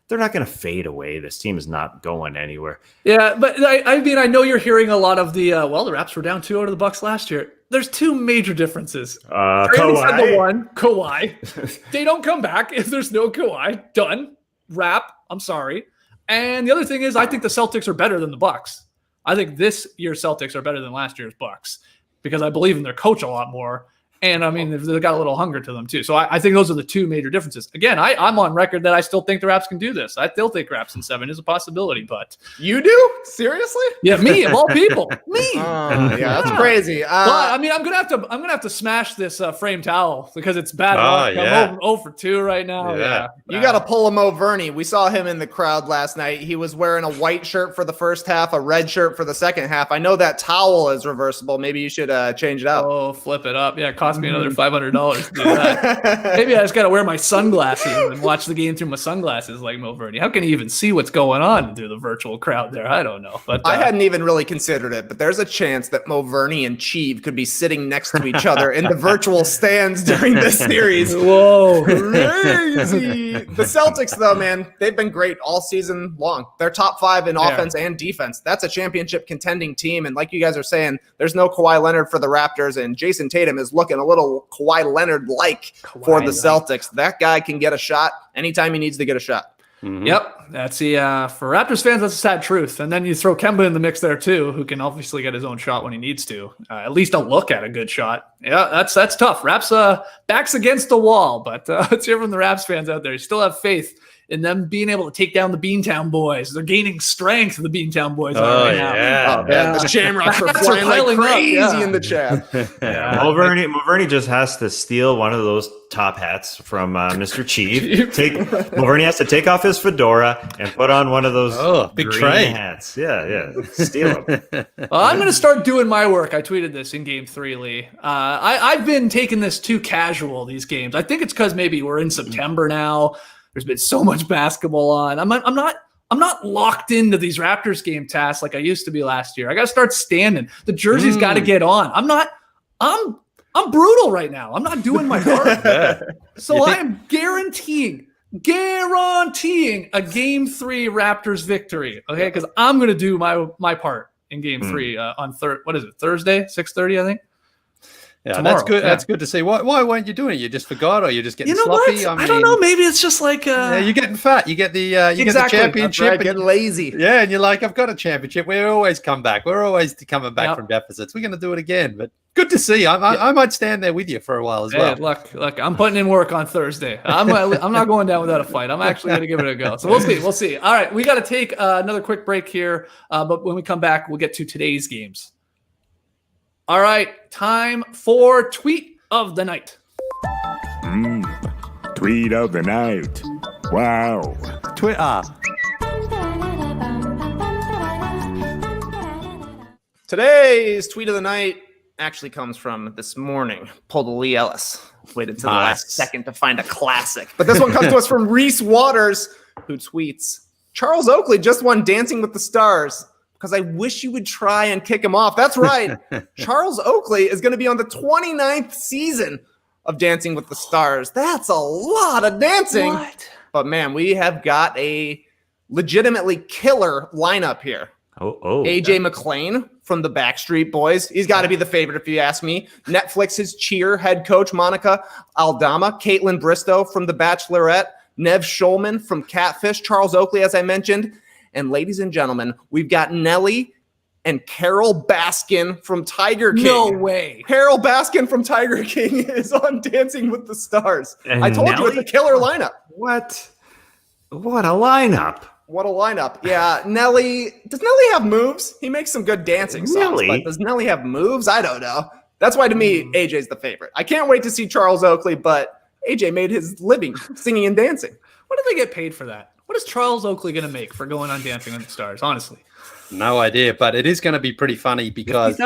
to fade away. This team is not going anywhere. Yeah, but I mean, I know you're hearing a lot of the the Raps were down 2-0 to the Bucks last year. There's 2 major differences. Kawhi. They don't come back if there's no Kawhi. Done. Wrap. I'm sorry. And the other thing is, I think the Celtics are better than the Bucks. I think this year's Celtics are better than last year's Bucks because I believe in their coach a lot more. And I mean, they've got a little hunger to them too. So I think those are the 2 major differences. Again, I'm on record that I still think the Raps can do this. I still think Raps in 7 is a possibility, but you do? Seriously? Yeah, me of all people, me. Yeah, that's crazy. But I mean, I'm gonna have to smash this frame towel because it's bad. I'm 0 for 2 right now. Yeah. You got to pull a Mo Verney. We saw him in the crowd last night. He was wearing a white shirt for the first half, a red shirt for the second half. I know that towel is reversible. Maybe you should change it out. Oh, flip it up. Yeah, it cost me another $500 to do that. Maybe I just got to wear my sunglasses and watch the game through my sunglasses like Mo Verney. How can he even see what's going on through the virtual crowd there? I don't know. But I hadn't even really considered it, but there's a chance that Mo Verney and Cheeve could be sitting next to each other in the virtual stands during this series. Whoa. Crazy. The Celtics, though, man, they've been great all season long. They're top 5 in offense and defense. That's a championship contending team. And like you guys are saying, there's no Kawhi Leonard for the Raptors, and Jason Tatum is looking a little Kawhi Leonard-like for the Celtics. That guy can get a shot anytime he needs to get a shot. Yep, that's the for Raptors fans. That's a sad truth. And then you throw Kemba in the mix there too, who can obviously get his own shot when he needs to. At least a look at a good shot. Yeah, that's tough. Raps backs against the wall, but let's hear from the Raps fans out there. You still have faith in them being able to take down the Beantown boys. They're gaining strength. The Beantown boys are right now. Oh man, the Shamrocks are Bats flying like piling up, crazy in the chat. Mulverney just has to steal one of those top hats from Mr. Chief. Mulverney has to take off his fedora and put on one of those big green tray hats. Yeah, steal them. Well, I'm going to start doing my work. I tweeted this in Game 3, Lee. I've been taking this too casual, these games. I think it's because maybe we're in September now. There's been so much basketball on. I'm not locked into these Raptors game tasks like I used to be last year. I got to start standing. The jersey's got to get on. I'm brutal right now. I'm not doing my part. So I'm guaranteeing a Game 3 Raptors victory. Okay, because I'm going to do my part in Game 3 on Thursday, 6:30, I think. Yeah, Tomorrow. that's good. Yeah. That's good to see. Why weren't you doing it? You just forgot, or you're just getting What? sloppy? I don't know. Maybe it's just like yeah, you're getting fat. You get the get the Exactly. championship. Right, getting lazy. Yeah, and you're like, I've got a championship. We always come back. We're always coming back from deficits. We're going to do it again. But good to see. I might stand there with you for a while as well. Look, I'm putting in work on Thursday. I'm not going down without a fight. I'm actually going to give it a go. So we'll see. All right, we got to take another quick break here. But when we come back, we'll get to today's games. All right, time for tweet of the night. Tweet of the night. Wow. Twitter. Today's tweet of the night actually comes from this morning. Pulled a Lee Ellis. Waited to the last second to find a classic. But this one comes to us from Reese Waters, who tweets, Charles Oakley just won Dancing with the Stars because I wish you would try and kick him off. That's right. Charles Oakley is going to be on the 29th season of Dancing with the Stars. That's a lot of dancing. What? But man, we have got a legitimately killer lineup here. AJ McClain from the Backstreet Boys. He's got to be the favorite if you ask me. Netflix's Cheer head coach Monica Aldama. Caitlin Bristow from The Bachelorette. Nev Schulman from Catfish. Charles Oakley, as I mentioned. And ladies and gentlemen, we've got Nelly and Carol Baskin from Tiger King. No way. Carol Baskin from Tiger King is on Dancing with the Stars. And I told you it's a killer lineup. What a lineup. What a lineup. Yeah, Nelly. Does Nelly have moves? He makes some good dancing songs, but does Nelly have moves? I don't know. That's why, to me, AJ's the favorite. I can't wait to see Charles Oakley, but AJ made his living singing and dancing. What do they get paid for that? What is Charles Oakley going to make for going on Dancing with the Stars, honestly? No idea, but it is going to to be funny because,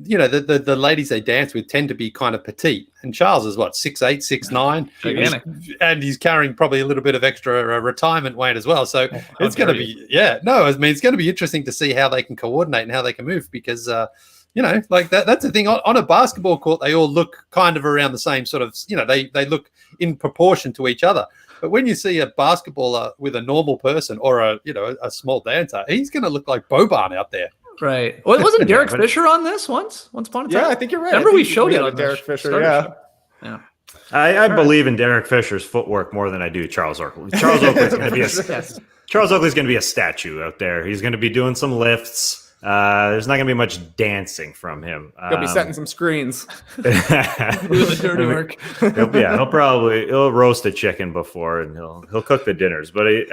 you know, the ladies they dance with tend to be kind of petite. And Charles is, 6'8", 6'9", and he's carrying probably a little bit of extra retirement weight as well. So it's going to be, it's going to be interesting to see how they can coordinate and how they can move because, you know, like that's the thing. On a basketball court, they all look kind of around the same sort of, you know, they look in proportion to each other. But when you see a basketballer with a normal person or a small dancer, he's going to look like Boban out there. Right. Well, wasn't Derek Fisher on this once upon a time? Yeah, I think you're right. Remember we showed it on Derek Fisher. Yeah. I believe in Derek Fisher's footwork more than I do Charles Oakley. Charles Oakley's going to be a statue out there. He's going to be doing some lifts. There's not going to be much dancing from him. He'll be setting some screens. Do the dirty work. He'll roast a chicken before and he'll cook the dinners. But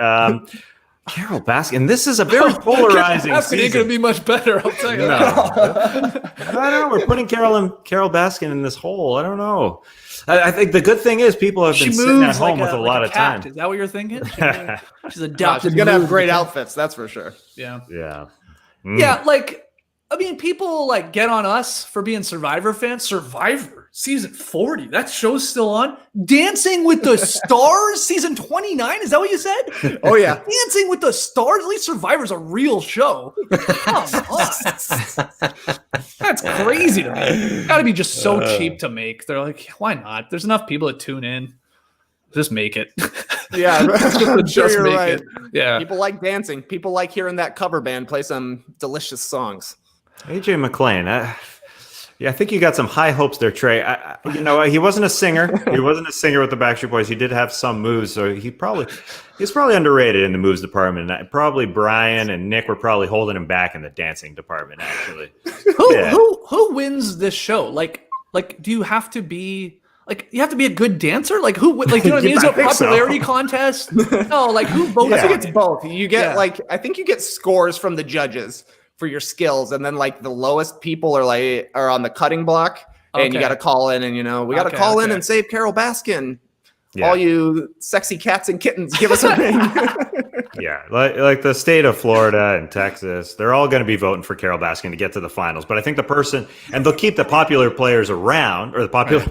Carol Baskin, this is a very polarizing season. Ain't going to be much better, I'll tell you. No. I don't know. We're putting Carol Baskin in this hole. I don't know. I think the good thing is people have been sitting at home with a lot of time. Is that what you're thinking? She's adopted. She's going to have great outfits, that's for sure. Yeah. Yeah. Yeah, people get on us for being Survivor fans. Survivor season 40, that show's still on. Dancing with the Stars season 29, is that what you said? Oh yeah, Dancing with the Stars. At least Survivor's a real show. Come on, that's crazy to me. Got to be just so cheap to make. They're like, why not? There's enough people to tune in. Just make it. Yeah, just you're make right. it. Yeah, people like dancing. People like hearing that cover band play some delicious songs. AJ McClain, Yeah, I think you got some high hopes there, Trey. He wasn't a singer. He wasn't a singer with the Backstreet Boys. He did have some moves, so he's probably underrated in the moves department. Probably Brian and Nick were probably holding him back in the dancing department. Actually, who wins this show? Like, do you have to be you have to be a good dancer? Like who? Like, you know what I mean? Is it a popularity contest? No, like who votes? I think it's both. You get I think you get scores from the judges for your skills, and then the lowest people are on the cutting block, and you got to call in, and we got to call in and save Carol Baskin. Yeah. All you sexy cats and kittens, give us a ring. Yeah, like the state of Florida and Texas, they're all going to be voting for Carol Baskin to get to the finals. But I think and they'll keep the popular players around, or the popular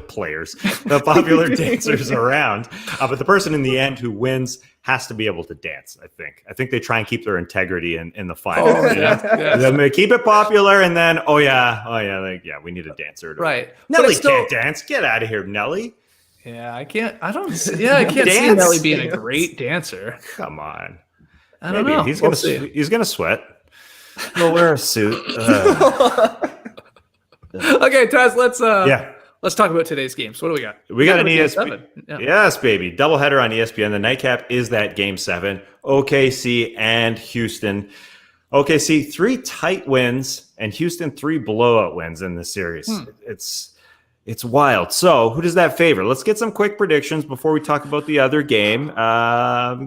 dancers around. But the person in the end who wins has to be able to dance. I think they try and keep their integrity in the finals. They're going to keep it popular, and then we need a dancer. Right, Nelly can't dance. Get out of here, Nelly. Yeah, I can't see Nelly being a great dancer. Come on. I don't know. He's gonna sweat. He'll wear a suit. Okay, Taz, let's talk about today's games. What do we got? We got an ESPN. Yes, baby. Doubleheader on ESPN. The nightcap is that game 7. OKC and Houston. OKC 3 tight wins and Houston 3 blowout wins in this series. It's wild. So who does that favor? Let's get some quick predictions before we talk about the other game.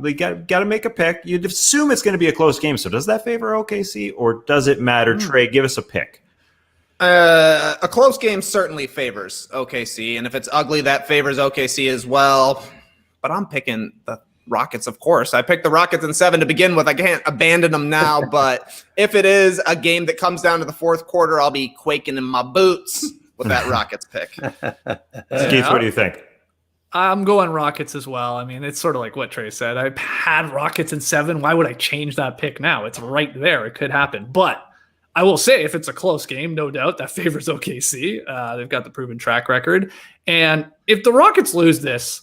We got to make a pick. You'd assume it's going to be a close game. So does that favor OKC or does it matter? Trey, give us a pick. A close game certainly favors OKC. And if it's ugly, that favors OKC as well. But I'm picking the Rockets, of course. I picked the Rockets in 7 to begin with. I can't abandon them now. But if it is a game that comes down to the fourth quarter, I'll be quaking in my boots with that Rockets pick. Keith, what do you think? I'm going Rockets as well. I mean, it's sort of like what Trey said. I had Rockets in 7. Why would I change that pick now? It's right there. It could happen. But I will say, if it's a close game, no doubt that favors OKC. They've got the proven track record. And if the Rockets lose this,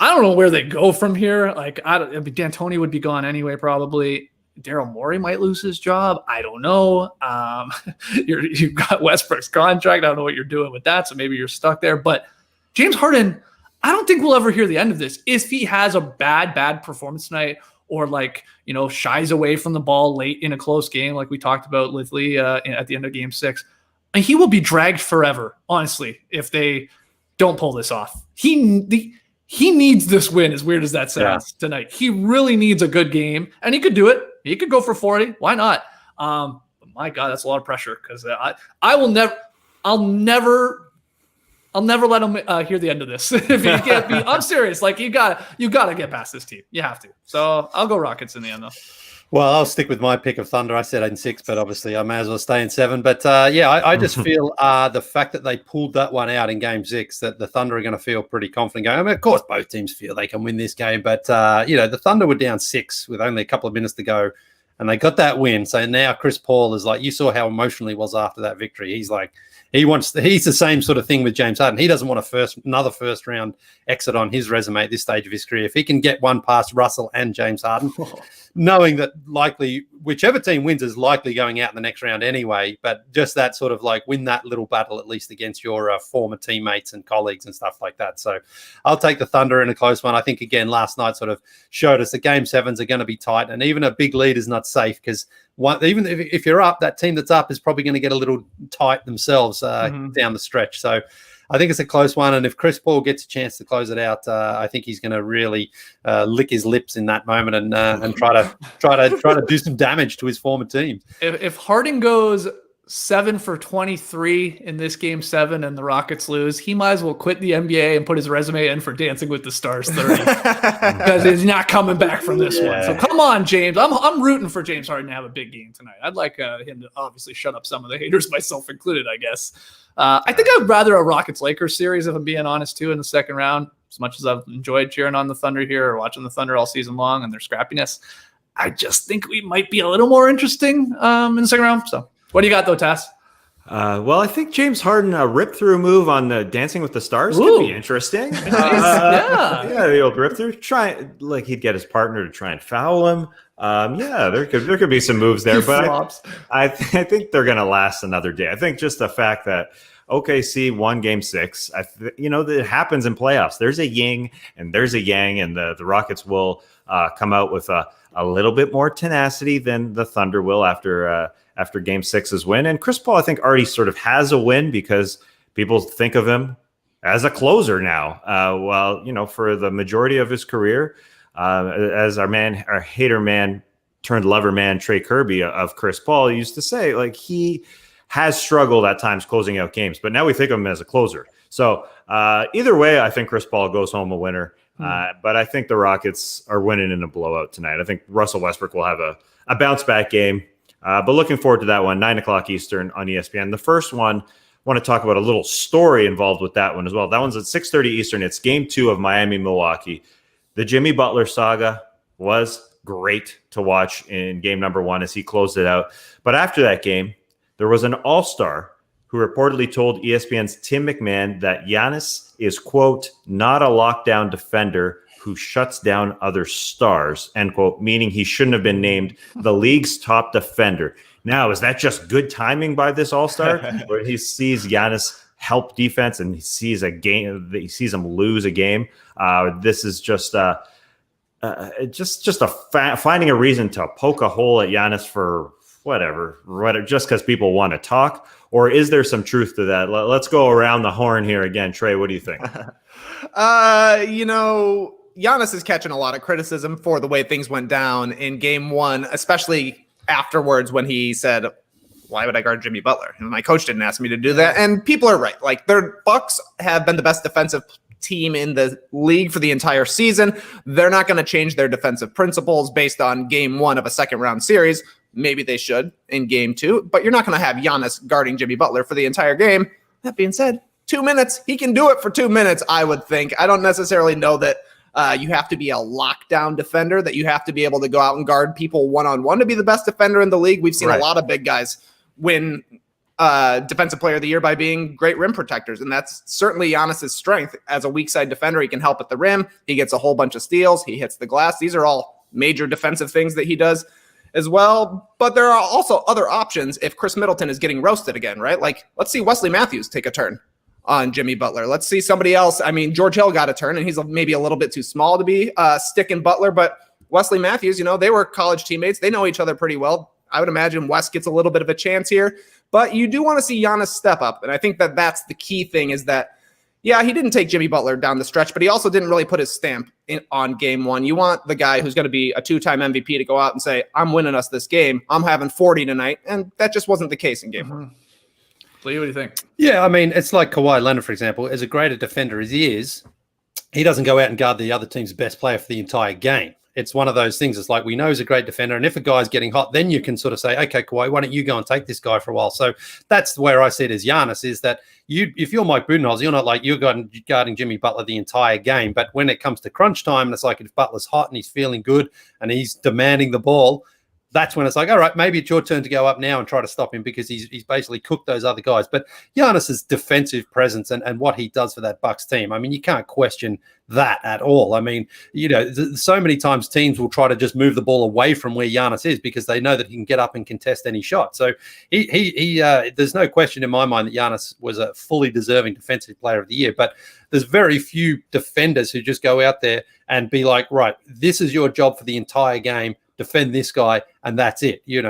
I don't know where they go from here. D'Antoni would be gone anyway, probably. Daryl Morey might lose his job. I don't know. You've got Westbrook's contract. I don't know what you're doing with that, so maybe you're stuck there. But James Harden, I don't think we'll ever hear the end of this. If he has a bad performance tonight or shies away from the ball late in a close game like we talked about with Lee at the end of game 6, and he will be dragged forever, honestly, if they don't pull this off. He needs this win, as weird as that sounds, tonight. He really needs a good game, and he could do it. He could go for 40. Why not? But my God, that's a lot of pressure because I'll never let him hear the end of this. If he can't be, I'm serious. You gotta get past this team. You have to. So I'll go Rockets in the end, though. Well, I'll stick with my pick of Thunder. I said in 6, but obviously I may as well stay in 7. But I just feel the fact that they pulled that one out in game 6, that the Thunder are going to feel pretty confident going. I mean, of course, both teams feel they can win this game, but the Thunder were down 6 with only a couple of minutes to go, and they got that win. So now Chris Paul is you saw how emotional he was after that victory. He's he's the same sort of thing with James Harden. He doesn't want another first round exit on his resume at this stage of his career. If he can get one past Russell and James Harden, knowing that likely whichever team wins is likely going out in the next round anyway, but just that sort of win that little battle at least against your former teammates and colleagues and stuff like that. So I'll take the Thunder in a close one. I think again last night sort of showed us the game 7s are going to be tight, and even a big lead is not safe because even if you're up, that team that's up is probably going to get a little tight themselves down the stretch. So I think it's a close one, and if Chris Paul gets a chance to close it out, I think he's going to really lick his lips in that moment and try to do some damage to his former team. If Harden goes 7 for 23 in this game 7 and the Rockets lose, he might as well quit the NBA and put his resume in for Dancing with the Stars 30 because he's not coming back from this one. So come on, James. I'm rooting for James Harden to have a big game tonight. I'd like him to obviously shut up some of the haters, myself included, I guess. I think I'd rather a Rockets-Lakers series, if I'm being honest, too, in the second round. As much as I've enjoyed cheering on the Thunder here or watching the Thunder all season long and their scrappiness, I just think we might be a little more interesting in the second round. So what do you got, though, Tass? Well, I think James Harden rip-through move on the Dancing with the Stars could be interesting. The old rip-through. He'd get his partner to try and foul him. There could be some moves there, but I think they're going to last another day. I think just the fact that OKC won Game 6. That happens in playoffs. There's a yin and there's a yang, and the Rockets will come out with a little bit more tenacity than the Thunder will after Game 6's win. And Chris Paul, I think, already sort of has a win because people think of him as a closer now. For the majority of his career, as our hater man turned lover man Trey Kirby of Chris Paul used to say, like, he has struggled at times closing out games, but now we think of him as a closer. So either way, I think Chris Paul goes home a winner. But I think the Rockets are winning in a blowout tonight. I think Russell Westbrook will have a bounce back game. But looking forward to that one, 9:00 Eastern on ESPN. The first one, I want to talk about a little story involved with that one as well. That one's at 6:30 Eastern. It's Game 2 of Miami-Milwaukee. The Jimmy Butler saga was great to watch in game number 1 as he closed it out. But after that game, there was an all-star who reportedly told ESPN's Tim McMahon that Giannis is, quote, not a lockdown defender who shuts down other stars, end quote, meaning he shouldn't have been named the league's top defender. Now, is that just good timing by this all-star where he sees Giannis help defense and he sees him lose a game? This is just finding a reason to poke a hole at Giannis for whatever, just because people want to talk? Or is there some truth to that? Let's go around the horn here again. Trey, what do you think? Giannis is catching a lot of criticism for the way things went down in game 1, especially afterwards when he said, why would I guard Jimmy Butler? And my coach didn't ask me to do that. And people are right. Like, their Bucks have been the best defensive team in the league for the entire season. They're not going to change their defensive principles based on game 1 of a second round series. Maybe they should in game 2, but you're not going to have Giannis guarding Jimmy Butler for the entire game. That being said, 2 minutes, he can do it for 2 minutes, I would think. I don't necessarily know that you have to be a lockdown defender, that you have to be able to go out and guard people one-on-one to be the best defender in the league. We've seen a lot of big guys win Defensive Player of the Year by being great rim protectors, and that's certainly Giannis's strength. As a weak side defender, he can help at the rim. He gets a whole bunch of steals. He hits the glass. These are all major defensive things that he does as well. But there are also other options if Chris Middleton is getting roasted again, right? Like, let's see Wesley Matthews take a turn on Jimmy Butler. Let's see somebody else. I mean, George Hill got a turn, and he's maybe a little bit too small to be sticking Butler, but Wesley Matthews, they were college teammates. They know each other pretty well. I would imagine Wes gets a little bit of a chance here, but you do want to see Giannis step up. And I think that that's the key thing is that, yeah, he didn't take Jimmy Butler down the stretch, but he also didn't really put his stamp on game 1. You want the guy who's going to be a 2-time MVP to go out and say, I'm winning us this game. I'm having 40 tonight. And that just wasn't the case in game 1. Lee, what do you think? Yeah, I mean, it's like Kawhi Leonard, for example. As a greater defender as he is, he doesn't go out and guard the other team's best player for the entire game. It's one of those things. It's like, we know he's a great defender, and if a guy's getting hot, then you can sort of say, okay, Kawhi, why don't you go and take this guy for a while? So that's where I see it as Giannis, is that if you're Mike Budenholzer, you're not like you're guarding Jimmy Butler the entire game. But when it comes to crunch time, and it's like if Butler's hot and he's feeling good and he's demanding the ball, that's when it's like, all right, maybe it's your turn to go up now and try to stop him because he's basically cooked those other guys. But Giannis's defensive presence and what he does for that Bucks team, I mean, you can't question that at all. I mean, so many times teams will try to just move the ball away from where Giannis is because they know that he can get up and contest any shot. So he there's no question in my mind that Giannis was a fully deserving defensive player of the year. But there's very few defenders who just go out there and be like, right, this is your job for the entire game. Defend this guy, and that's it. You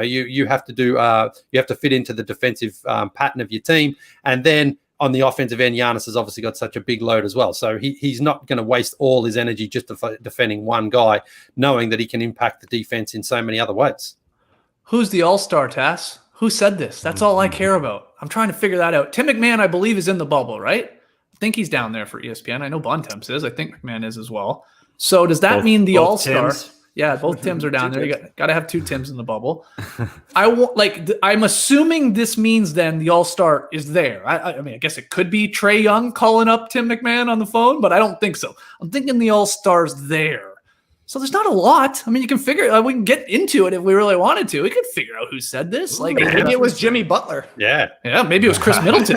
have to do. You have to fit into the defensive pattern of your team, and then on the offensive end, Giannis has obviously got such a big load as well. So he's not going to waste all his energy just defending one guy, knowing that he can impact the defense in so many other ways. Who's the all-star, Tass? Who said this? That's all I care about. I'm trying to figure that out. Tim McMahon, I believe, is in the bubble, right? I think he's down there for ESPN. I know Bontemps is. I think McMahon is as well. So does that mean the all-star? Tims. Yeah, both Tims are down there. You got to have 2 Tims in the bubble. I'm assuming this means then the All-Star is there. I mean, I guess it could be Trae Young calling up Tim McMahon on the phone, but I don't think so. I'm thinking the All-Star's there. So there's not a lot. I mean, you can figure. We can get into it if we really wanted to. We could figure out who said this. Like maybe it was Jimmy Butler. Yeah. Maybe it was Chris Middleton.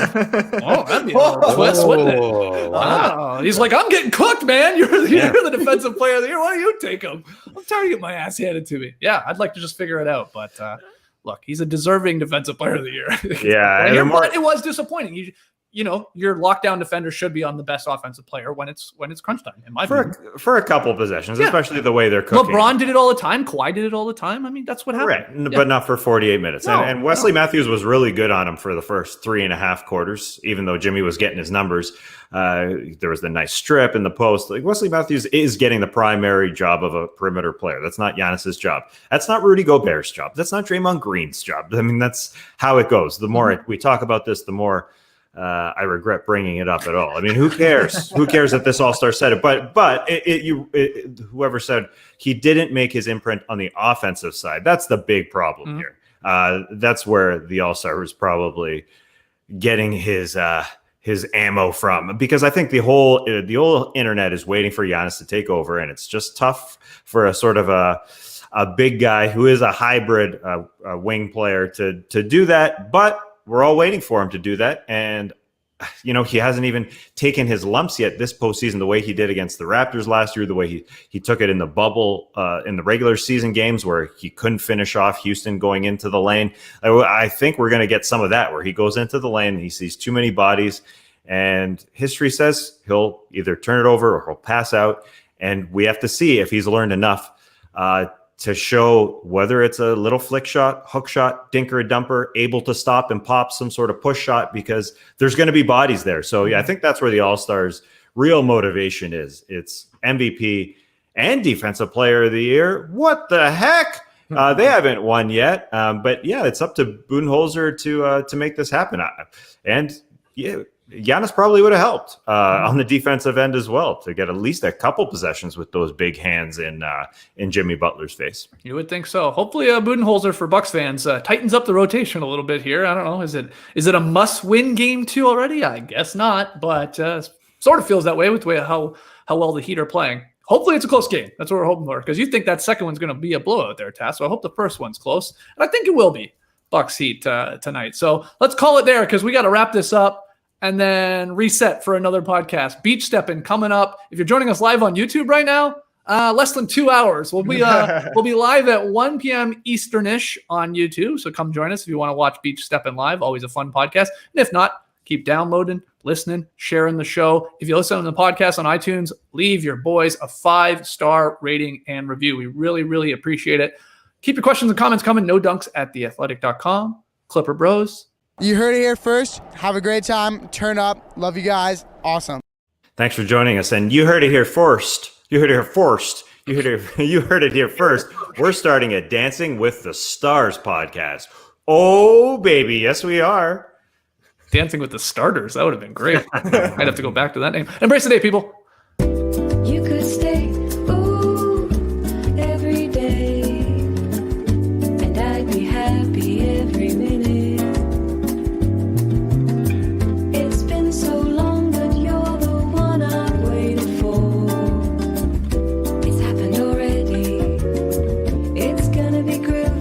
Oh, that'd be a little twist, wouldn't it? Wow. Oh, he's like, I'm getting cooked, man. You're the defensive player of the year. Why don't you take him? I'm tired of getting my ass handed to me. Yeah, I'd like to just figure it out, but look, he's a deserving defensive player of the year. Yeah, But it was disappointing. your lockdown defender should be on the best offensive player when it's crunch time, in my opinion. For a couple possessions, especially the way they're cooking. LeBron did it all the time. Kawhi did it all the time. I mean, that's what happened. Right, but not for 48 minutes. No, and Wesley Matthews was really good on him for the first 3.5 quarters, even though Jimmy was getting his numbers. There was the nice strip in the post. Like, Wesley Matthews is getting the primary job of a perimeter player. That's not Giannis's job. That's not Rudy Gobert's job. That's not Draymond Green's job. I mean, that's how it goes. The more we talk about this, the more I regret bringing it up at all. I mean, who cares? Who cares that this All-Star said it? But whoever said he didn't make his imprint on the offensive side, that's the big problem here. That's where the All-Star was probably getting his ammo from, because I think the whole internet is waiting for Giannis to take over, and it's just tough for a sort of a big guy who is a hybrid wing player to do that. But we're all waiting for him to do that. And, he hasn't even taken his lumps yet this postseason, the way he did against the Raptors last year, the way he took it in the bubble, in the regular season games where he couldn't finish off Houston going into the lane. I think we're going to get some of that, where he goes into the lane and he sees too many bodies, and history says he'll either turn it over or he'll pass out. And we have to see if he's learned enough to show whether it's a little flick shot, hook shot, dinker, dumper, able to stop and pop some sort of push shot, because there's going to be bodies there. So yeah, I think that's where the All-Stars' real motivation is. It's MVP and Defensive Player of the Year. What the heck? They haven't won yet. But yeah, it's up to Budenholzer to make this happen. And yeah, Giannis probably would have helped on the defensive end as well, to get at least a couple possessions with those big hands in Jimmy Butler's face. You would think so. Hopefully, Budenholzer, for Bucks fans, tightens up the rotation a little bit here. I don't know. Is it a must-win game 2 already? I guess not, but sort of feels that way with the way how well the Heat are playing. Hopefully, it's a close game. That's what we're hoping for, because you think that second one's going to be a blowout there, Tass. So I hope the first one's close, and I think it will be Bucks Heat tonight. So let's call it there, because we got to wrap this up and then reset for another podcast. Beach stepping coming up. If you're joining us live on YouTube right now, less than 2 hours. We'll be live at 1 p.m. Easternish on YouTube. So come join us if you want to watch Beach stepping live. Always a fun podcast. And if not, keep downloading, listening, sharing the show. If you listen to the podcast on iTunes, leave your boys a 5-star rating and review. We really, really appreciate it. Keep your questions and comments coming. NoDunks@theathletic.com. Clipper Bros. You heard it here first. Have a great time. Turn up. Love you guys. Awesome. Thanks for joining us. And you heard it here first. You heard it here first. We're starting a Dancing with the Stars podcast. Oh, baby. Yes, we are. Dancing with the Starters. That would have been great. I'd have to go back to that name. Embrace the day, people.